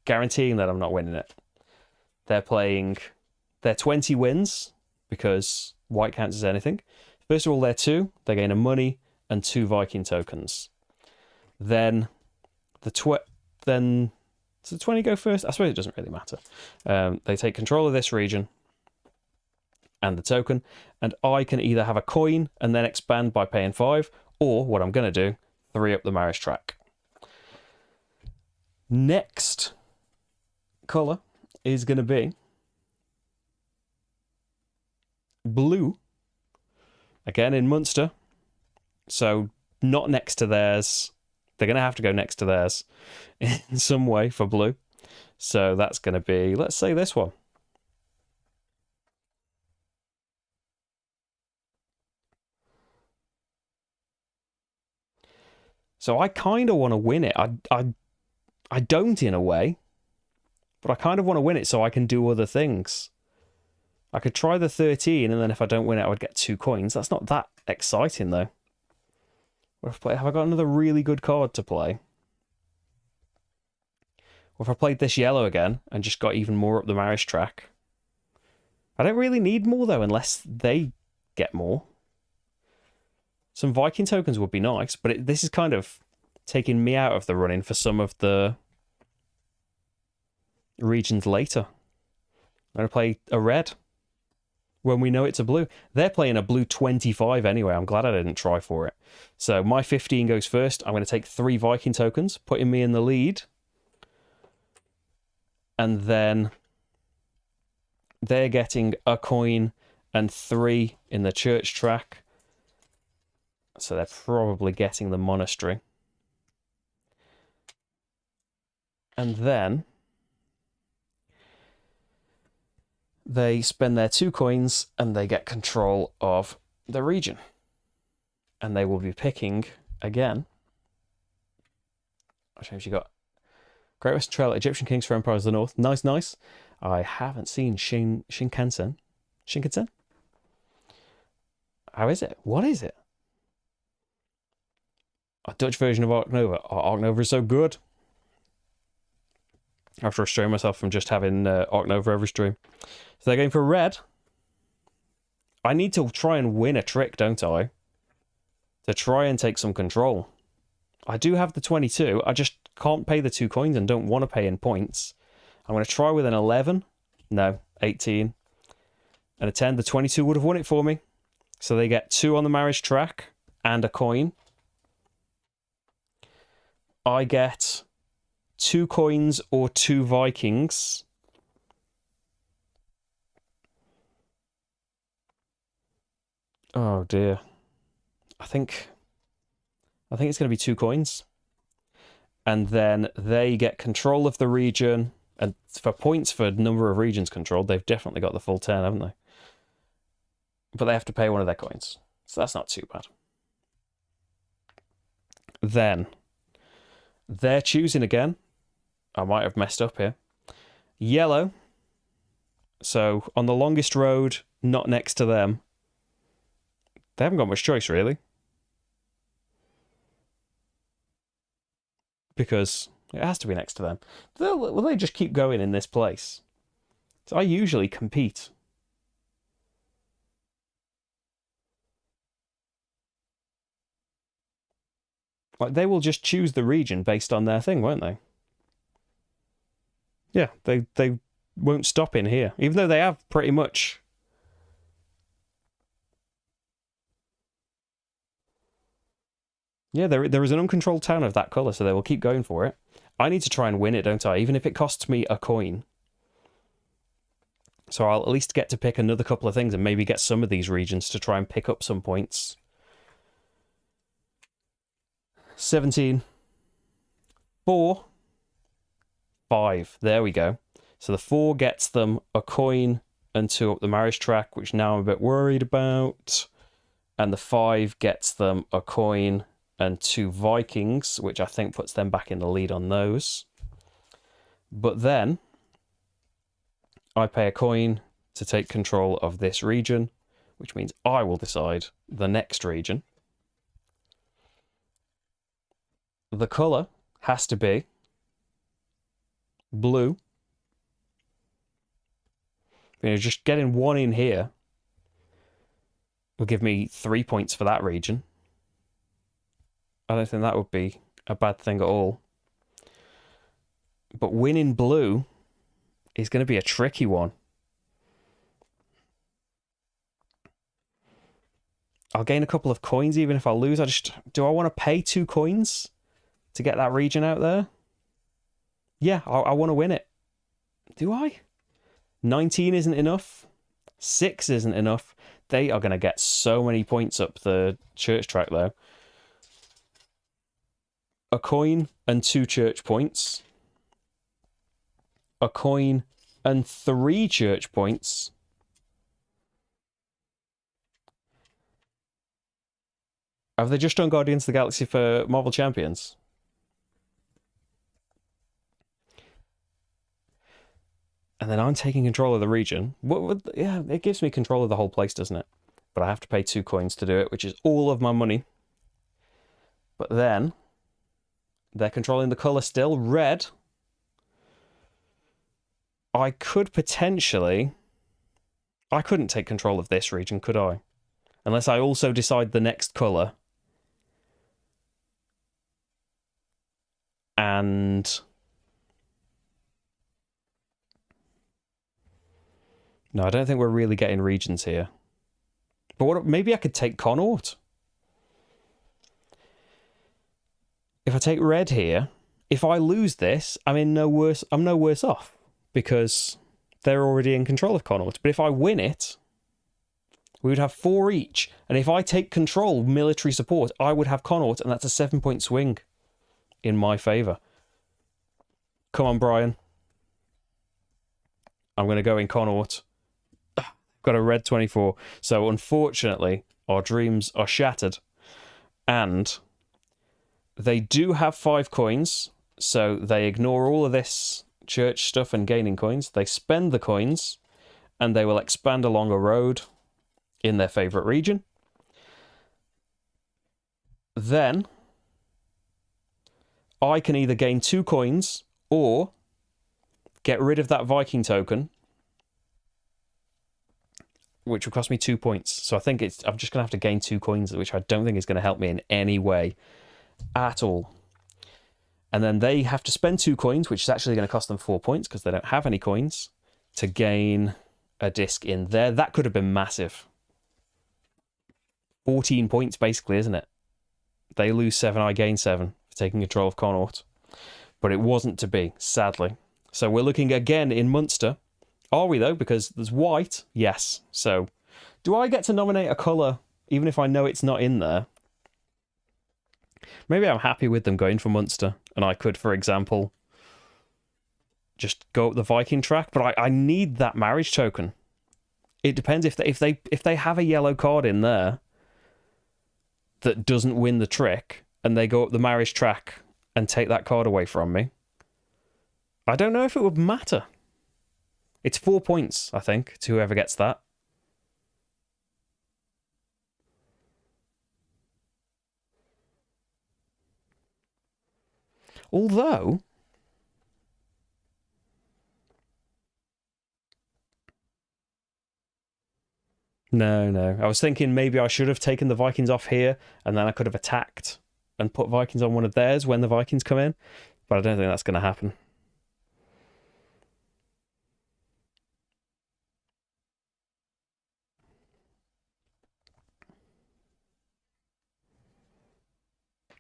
Guaranteeing that I'm not winning it. They're playing... They're 20 wins. Because white counts as anything. First of all, they're 2. They gain a money and 2 Viking tokens. Then... Then... Does the 20 go first? I suppose it doesn't really matter. They take control of this region. And the token. And I can either have a coin and then expand by paying 5. Or, what I'm going to do, 3 up the marriage track. Next colour is going to be blue. Again in Munster. So not next to theirs. They're going to have to go next to theirs in some way for blue. So that's going to be, let's say this one. So I kind of want to win it. I don't in a way, but I kind of want to win it so I can do other things. I could try the 13, and then if I don't win it, I would get 2 coins. That's not that exciting, though. Have I got another really good card to play? Or if I played this yellow again and just got even more up the marriage track? I don't really need more, though, unless they get more. Some Viking tokens would be nice, but this is kind of taking me out of the running for some of the regions later. I'm going to play a red when we know it's a blue. They're playing a blue 25 anyway. I'm glad I didn't try for it. So my 15 goes first. I'm going to take 3 Viking tokens, putting me in the lead. And then they're getting a coin and 3 in the church track. So they're probably getting the monastery. And then they spend their 2 coins and they get control of the region. And they will be picking again. What have you got? Great Western Trail, Egyptian Kings for Empires of the North. Nice, nice. I haven't seen Shinkansen. Shinkansen? How is it? What is it? A Dutch version of Ark Nova. Oh, Ark Nova is so good. I have to restrain myself from just having Ark Nova every stream. So they're going for red. I need to try and win a trick, don't I? To try and take some control. I do have the 22. I just can't pay the 2 coins and don't want to pay in points. I'm going to try with an 11. No, 18. And a 10. The 22 would have won it for me. So they get 2 on the marriage track and a coin. I get 2 coins or 2 Vikings. Oh dear. I think it's going to be 2 coins. And then they get control of the region. And for points for number of regions controlled, they've definitely got the full 10, haven't they? But they have to pay one of their coins. So that's not too bad. Then they're choosing again. I might have messed up here. Yellow. So on the longest road, not next to them. They haven't got much choice, really. Because it has to be next to them. Will they just keep going in this place? So I usually compete. Like, they will just choose the region based on their thing, won't they? Yeah, they won't stop in here. Even though they have pretty much... Yeah, there is an uncontrolled town of that colour, so they will keep going for it. I need to try and win it, don't I? Even if it costs me a coin. So I'll at least get to pick another couple of things and maybe get some of these regions to try and pick up some points. 17. 4. 5. There we go. So the 4 gets them a coin and 2 up the marriage track, which now I'm a bit worried about. And the 5 gets them a coin and 2 Vikings, which I think puts them back in the lead on those. But then I pay a coin to take control of this region, which means I will decide the next region. The colour has to be blue. You know, just getting 1 in here will give me 3 points for that region. I don't think that would be a bad thing at all. But winning blue is going to be a tricky one. I'll gain a couple of coins even if I lose. Do I want to pay 2 coins to get that region out there? Yeah, I want to win it. Do I? 19 isn't enough. 6 isn't enough. They are going to get so many points up the church track, though. A coin and 2 church points. A coin and 3 church points. Have they just done Guardians of the Galaxy for Marvel Champions? And then I'm taking control of the region. Yeah, it gives me control of the whole place, doesn't it? But I have to pay 2 coins to do it, which is all of my money. But then they're controlling the colour still. Red. I could potentially... I couldn't take control of this region, could I? Unless I also decide the next colour. And... No, I don't think we're really getting regions here. But maybe I could take Connaught. If I take red here, if I lose this, I'm no worse off because they're already in control of Connaught. But if I win it, we would have 4 each. And if I take control, military support, I would have Connaught, and that's a 7-point swing in my favour. Come on, Brian. I'm going to go in Connaught. Got a red 24. So unfortunately, our dreams are shattered. And they do have 5 coins, so they ignore all of this church stuff and gaining coins. They spend the coins, and they will expand along a road in their favourite region. Then I can either gain 2 coins or get rid of that Viking token, which will cost me 2 points. So I think I'm just going to have to gain 2 coins, which I don't think is going to help me in any way at all. And then they have to spend 2 coins, which is actually going to cost them 4 points because they don't have any coins, to gain a disc in there. That could have been massive. 14 points, basically, isn't it? They lose 7, I gain 7 for taking control of Connaught. But it wasn't to be, sadly. So we're looking again in Munster. Are we, though? Because there's white. Yes. So do I get to nominate a colour even if I know it's not in there? Maybe I'm happy with them going for Munster, and I could, for example, just go up the Viking track. But I need that marriage token. It depends if they have a yellow card in there that doesn't win the trick, and they go up the marriage track and take that card away from me. I don't know if it would matter. It's 4 points, I think, to whoever gets that. Although... No. I was thinking maybe I should have taken the Vikings off here, and then I could have attacked and put Vikings on one of theirs when the Vikings come in. But I don't think that's going to happen.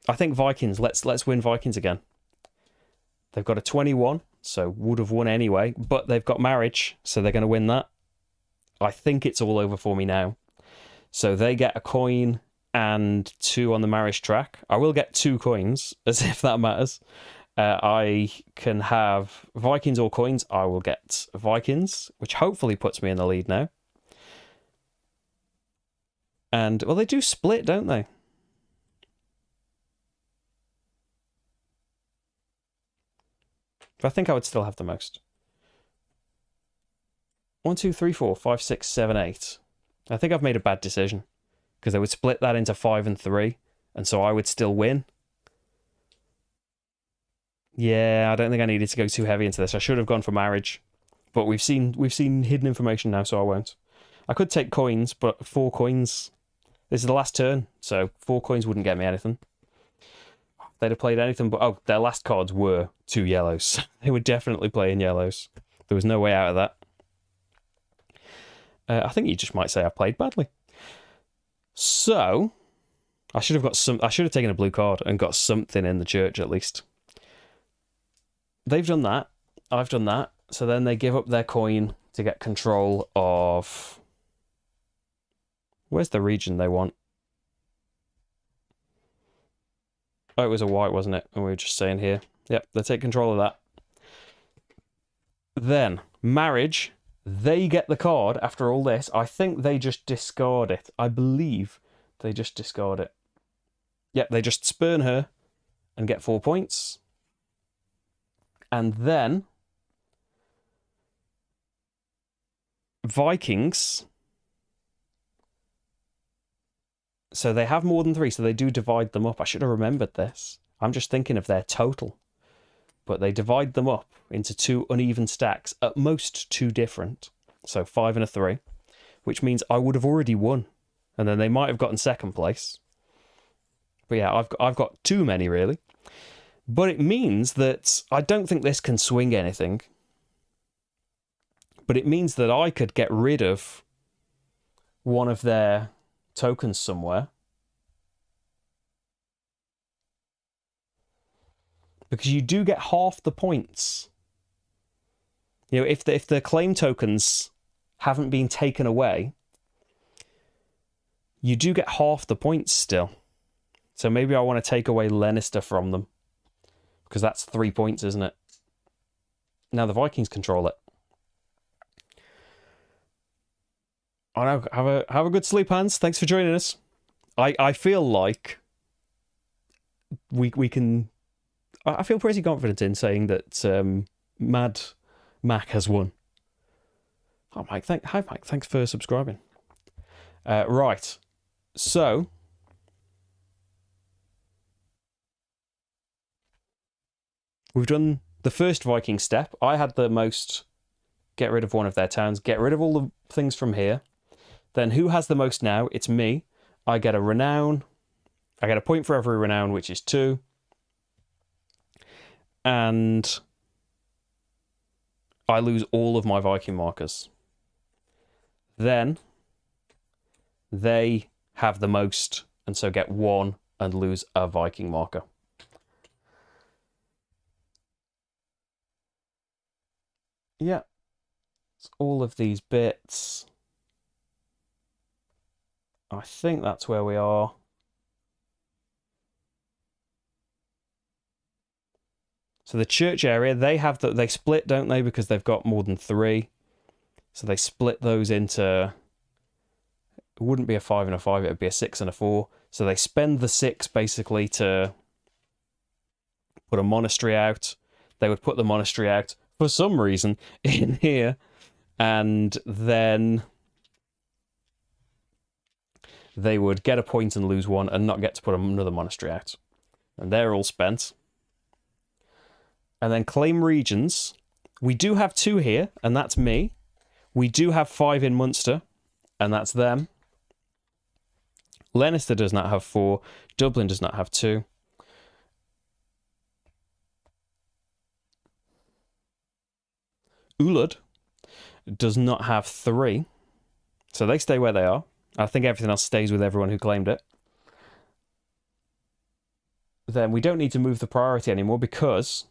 I think Vikings, let's win Vikings again. They've got a 21, so would have won anyway, but they've got marriage, so they're going to win that. I think it's all over for me now. So they get a coin and 2 on the marriage track. I will get 2 coins, as if that matters. I can have Vikings or coins. I will get Vikings, which hopefully puts me in the lead now. And, well, they do split, don't they? But I think I would still have the most. 1, 2, 3, 4, 5, 6, 7, 8. I think I've made a bad decision. Because they would split that into 5 and 3. And so I would still win. Yeah, I don't think I needed to go too heavy into this. I should have gone for marriage. But we've seen hidden information now, so I won't. I could take coins, but 4 coins... This is the last turn, so 4 coins wouldn't get me anything. They'd have played anything but... Oh, their last cards were 2 yellows. They were definitely playing yellows. There was no way out of that. I think you just might say I played badly. So, I should have taken a blue card and got something in the church at least. They've done that. I've done that. So then they give up their coin to get control of... Where's the region they want? Oh, it was a white, wasn't it? And we were just saying here. Yep, they take control of that. Then, marriage. They get the card after all this. I think they just discard it. I believe they just discard it. Yep, they just spurn her and get 4 points. And then... Vikings... So they have more than 3, so they do divide them up. I should have remembered this. I'm just thinking of their total. But they divide them up into 2 uneven stacks, at most 2 different. So 5 and a 3, which means I would have already won. And then they might have gotten second place. But yeah, I've got too many, really. But it means that I don't think this can swing anything. But it means that I could get rid of one of their... tokens somewhere, because you do get half the points. You know, if the claim tokens haven't been taken away, you do get half the points still. So maybe I want to take away Lannister from them, because that's 3 points, isn't it? Now the Vikings control it. I know. Have a good sleep, Hans. Thanks for joining us. I feel like we can. I feel pretty confident in saying that Mad Mac has won. Oh, Mike. Hi, Mike. Thanks for subscribing. Right. So we've done the first Viking step. I had the most. Get rid of one of their towns. Get rid of all the things from here. Then who has the most now? It's me. I get a renown. I get a point for every renown, which is 2. And I lose all of my Viking markers. Then they have the most, and so get 1 and lose a Viking marker. Yeah. It's all of these bits. I think that's where we are. So the church area, they split, don't they? Because they've got more than 3. So they split those into... It wouldn't be a 5 and a 5, it would be a 6 and a 4. So they spend the 6 basically to put a monastery out. They would put the monastery out for some reason in here. And then... they would get a point and lose 1 and not get to put another monastery out. And they're all spent. And then claim regions. We do have 2 here, and that's me. We do have 5 in Munster, and that's them. Leinster does not have 4. Dublin does not have 2. Ulud does not have 3. So they stay where they are. I think everything else stays with everyone who claimed it. Then we don't need to move the priority anymore because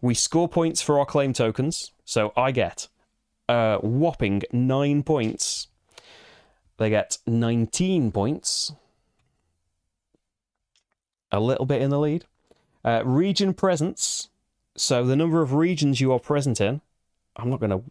we score points for our claim tokens. So I get a whopping 9 points. They get 19 points. A little bit in the lead. Region presence. So the number of regions you are present in. I'm not going to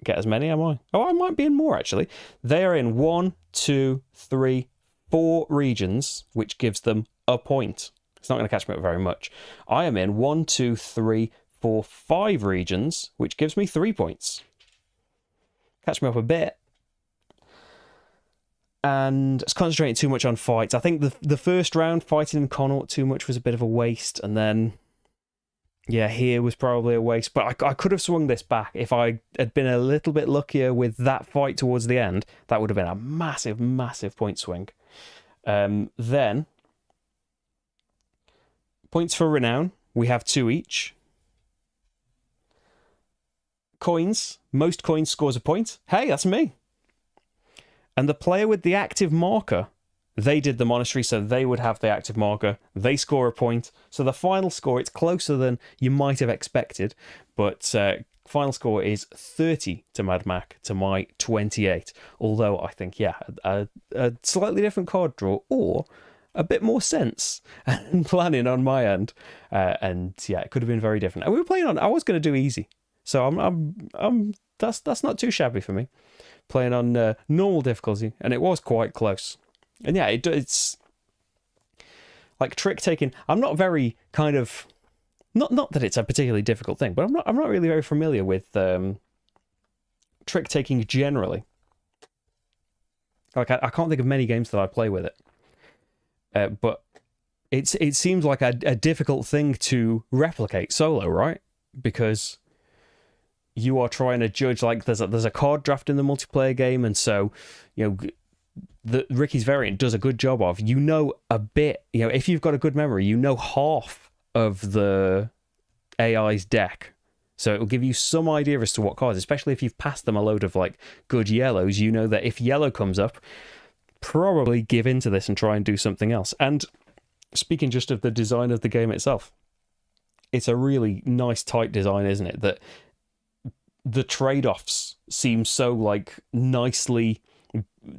get as many, am I? Oh, I might be in more, actually. They are in 1, 2, 3, 4 regions, which gives them a point. It's not going to catch me up very much. I am in 1, 2, 3, 4, 5 regions, which gives me 3 points. Catch me up a bit. And it's concentrating too much on fights. I think the first round, fighting in Connaught too much, was a bit of a waste. And then, yeah, here was probably a waste. But I could have swung this back. If I had been a little bit luckier with that fight towards the end, that would have been a massive, massive point swing. Then, points for renown. We have 2 each. Coins. Most coins scores a point. Hey, that's me. And the player with the active marker, they did the monastery, so they would have the active marker. They score a point. So the final score, it's closer than you might have expected, but final score is 30 to Mad Mac to my 28. Although I think, yeah, a slightly different card draw or a bit more sense and planning on my end. And yeah, it could have been very different. And we were playing on, I was going to do easy. So that's not too shabby for me. Playing on normal difficulty, and it was quite close. And yeah, it's like trick taking. I'm not very kind of not that it's a particularly difficult thing, but I'm not really very familiar with trick taking generally. Like I can't think of many games that I play with it, but it seems like a difficult thing to replicate solo, right? Because you are trying to judge, like there's a card draft in the multiplayer game, and so the Ricky's variant does a good job of, a bit, if you've got a good memory, half of the AI's deck, so it will give you some idea as to what cards, especially if you've passed them a load of like good yellows. That if yellow comes up, probably give into this and try and do something else. And speaking just of the design of the game itself, it's a really nice tight design, isn't it? That the trade-offs seem so like nicely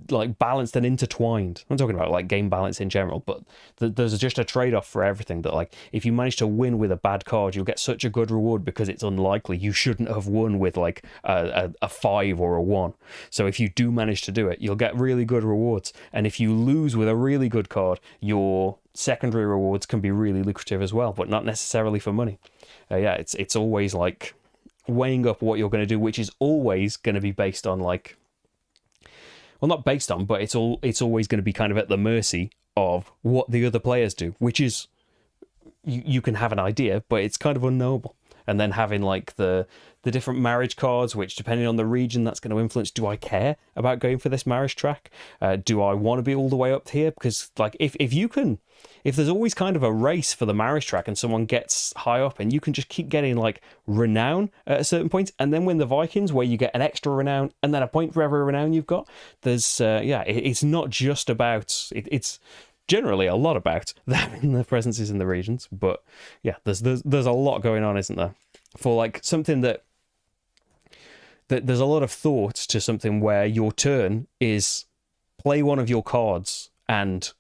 like balanced and intertwined. I'm talking about like game balance in general, but there's just a trade-off for everything. That like if you manage to win with a bad card, you'll get such a good reward because it's unlikely you shouldn't have won with like a 5 or a 1. So if you do manage to do it, you'll get really good rewards. And if you lose with a really good card, your secondary rewards can be really lucrative as well, but not necessarily for money. Yeah, it's always like weighing up what you're going to do, which is always going to be based on like, well, not based on, but it's always going to be kind of at the mercy of what the other players do, which is you can have an idea, but it's kind of unknowable. And then having like the different marriage cards, which depending on the region, that's going to influence, do I care about going for this marriage track? Do I want to be all the way up here? Because like if there's always kind of a race for the marriage track and someone gets high up and you can just keep getting like renown at a certain point and then win the Vikings where you get an extra renown and then a point for every renown you've got. There's it's not just about it's generally a lot about having the presences in the regions, but yeah, there's a lot going on, isn't there? For like something that there's a lot of thought to something where your turn is play one of your cards and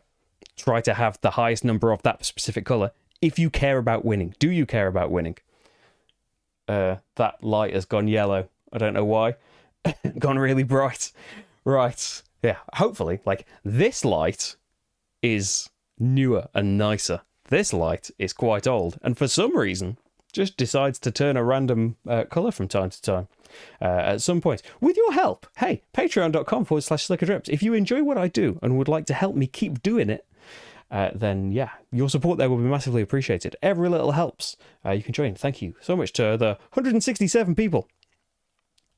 try to have the highest number of that specific color if you care about winning. Do you care about winning? That light has gone yellow. I don't know why. Gone really bright. Right. Yeah, hopefully, like this light is newer and nicer. This light is quite old, and for some reason just decides to turn a random colour from time to time at some point. With your help, hey, patreon.com/slickerdrips. If you enjoy what I do and would like to help me keep doing it, then yeah, your support there will be massively appreciated. Every little helps. You can join. Thank you so much to the 167 people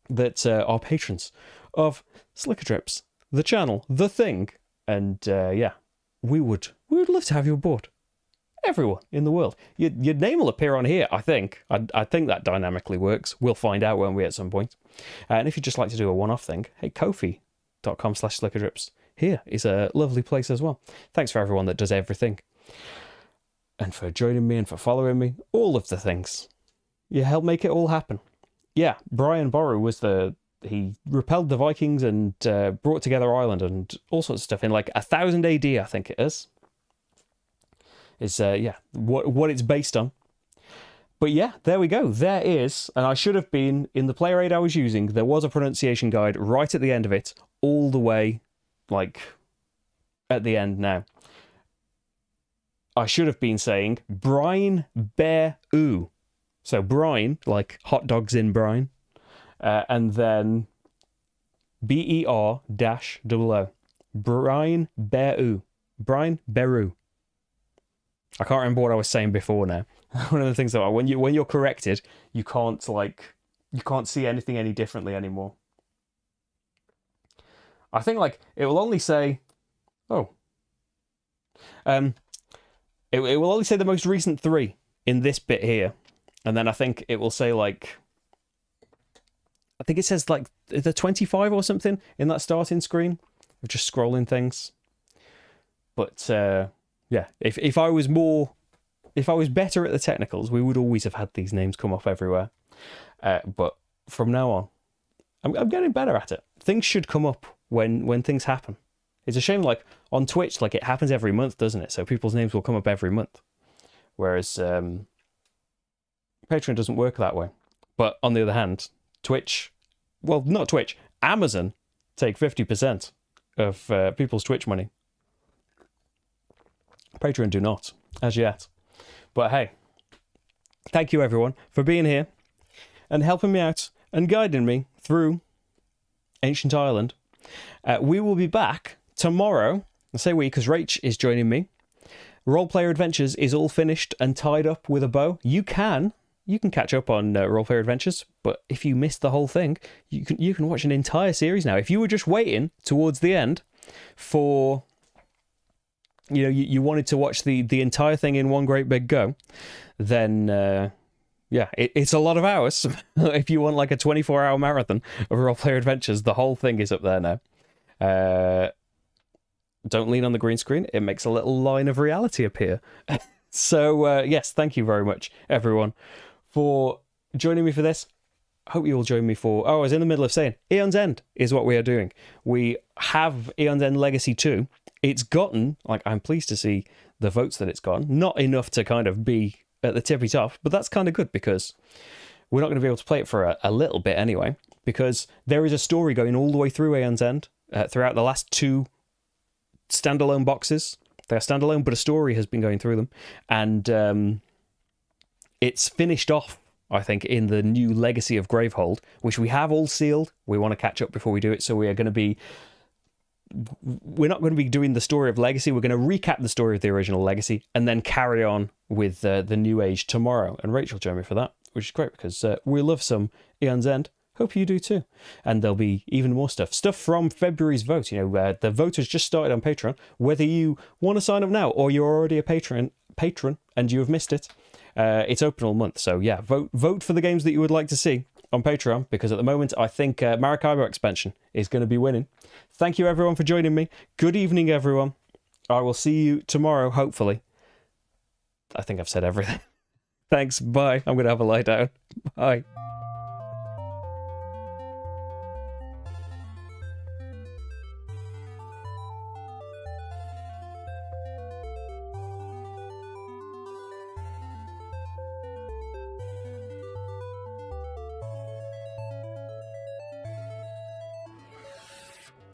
that are patrons of Slickerdrips, the channel, the thing, and yeah, we would love to have you aboard. Everyone in the world. Your name will appear on here, I think. I think that dynamically works. We'll find out, won't we, at some point. And if you'd just like to do a one-off thing, hey, Ko-fi.com/slickerdrips. Here is a lovely place as well. Thanks for everyone that does everything. And for joining me and for following me. All of the things. You help make it all happen. Yeah, Brian Boru was he repelled the Vikings and brought together Ireland and all sorts of stuff in like 1000 AD, I think it is. Is yeah, what it's based on. But yeah, there we go. There is, and I should have been, in the player aid I was using, there was a pronunciation guide right at the end of it, all the way, like, at the end now. I should have been saying brine bear oo. So brine, like hot dogs in brine, and then BER-00. Brine bear oo. Brine Beru. I can't remember what I was saying before now. One of the things that when you're corrected, you can't see anything any differently anymore. I think like it will only say, it will only say the most recent 3 in this bit here, and then I think it will say like, I think it says like the 25 or something in that starting screen of just scrolling things. But yeah, if I was better at the technicals, we would always have had these names come up everywhere. But from now on, I'm getting better at it. Things should come up when things happen. It's a shame, like on Twitch, like it happens every month, doesn't it? So people's names will come up every month, whereas Patreon doesn't work that way. But on the other hand, Twitch, well, not Twitch, Amazon take 50% of people's Twitch money. Patreon do not, as yet. But hey, thank you everyone for being here and helping me out and guiding me through ancient Ireland. We will be back tomorrow. I say we because Rach is joining me. Roleplayer Adventures is all finished and tied up with a bow. You can catch up on Roleplayer Adventures, but if you missed the whole thing, you can watch an entire series now. If you were just waiting towards the end for, you know, you wanted to watch the entire thing in one great big go, then yeah, it's a lot of hours. If you want like a 24-hour marathon of Roleplayer Adventures, the whole thing is up there now. Don't lean on the green screen. It makes a little line of reality appear. So yes, thank you very much, everyone, for joining me for this. I hope you all join me for... Oh, I was in the middle of saying, Aeon's End is what we are doing. We have Aeon's End Legacy 2. It's gotten, like, I'm pleased to see the votes that it's gotten. Not enough to kind of be at the tippy top, but that's kind of good because we're not going to be able to play it for a little bit anyway, because there is a story going all the way through Aeon's End, throughout the last 2 standalone boxes. They're standalone, but a story has been going through them, and it's finished off, I think, in the new Legacy of Gravehold, which we have all sealed. We want to catch up before we do it, so we're not going to be doing the story of Legacy. We're going to recap the story of the original Legacy and then carry on with the New Age tomorrow. And Rachel joined me for that, which is great because we love some Aeon's End. Hope you do too. And there'll be even more stuff from February's vote. You know, the vote has just started on Patreon. Whether you want to sign up now or you're already a patron and you have missed it, it's open all month. So yeah, vote for the games that you would like to see on Patreon, because at the moment I think Maracaibo expansion is going to be winning. Thank you everyone for joining me. Good evening everyone. I will see you tomorrow, hopefully. I think I've said everything. Thanks, bye. I'm going to have a lie down. Bye.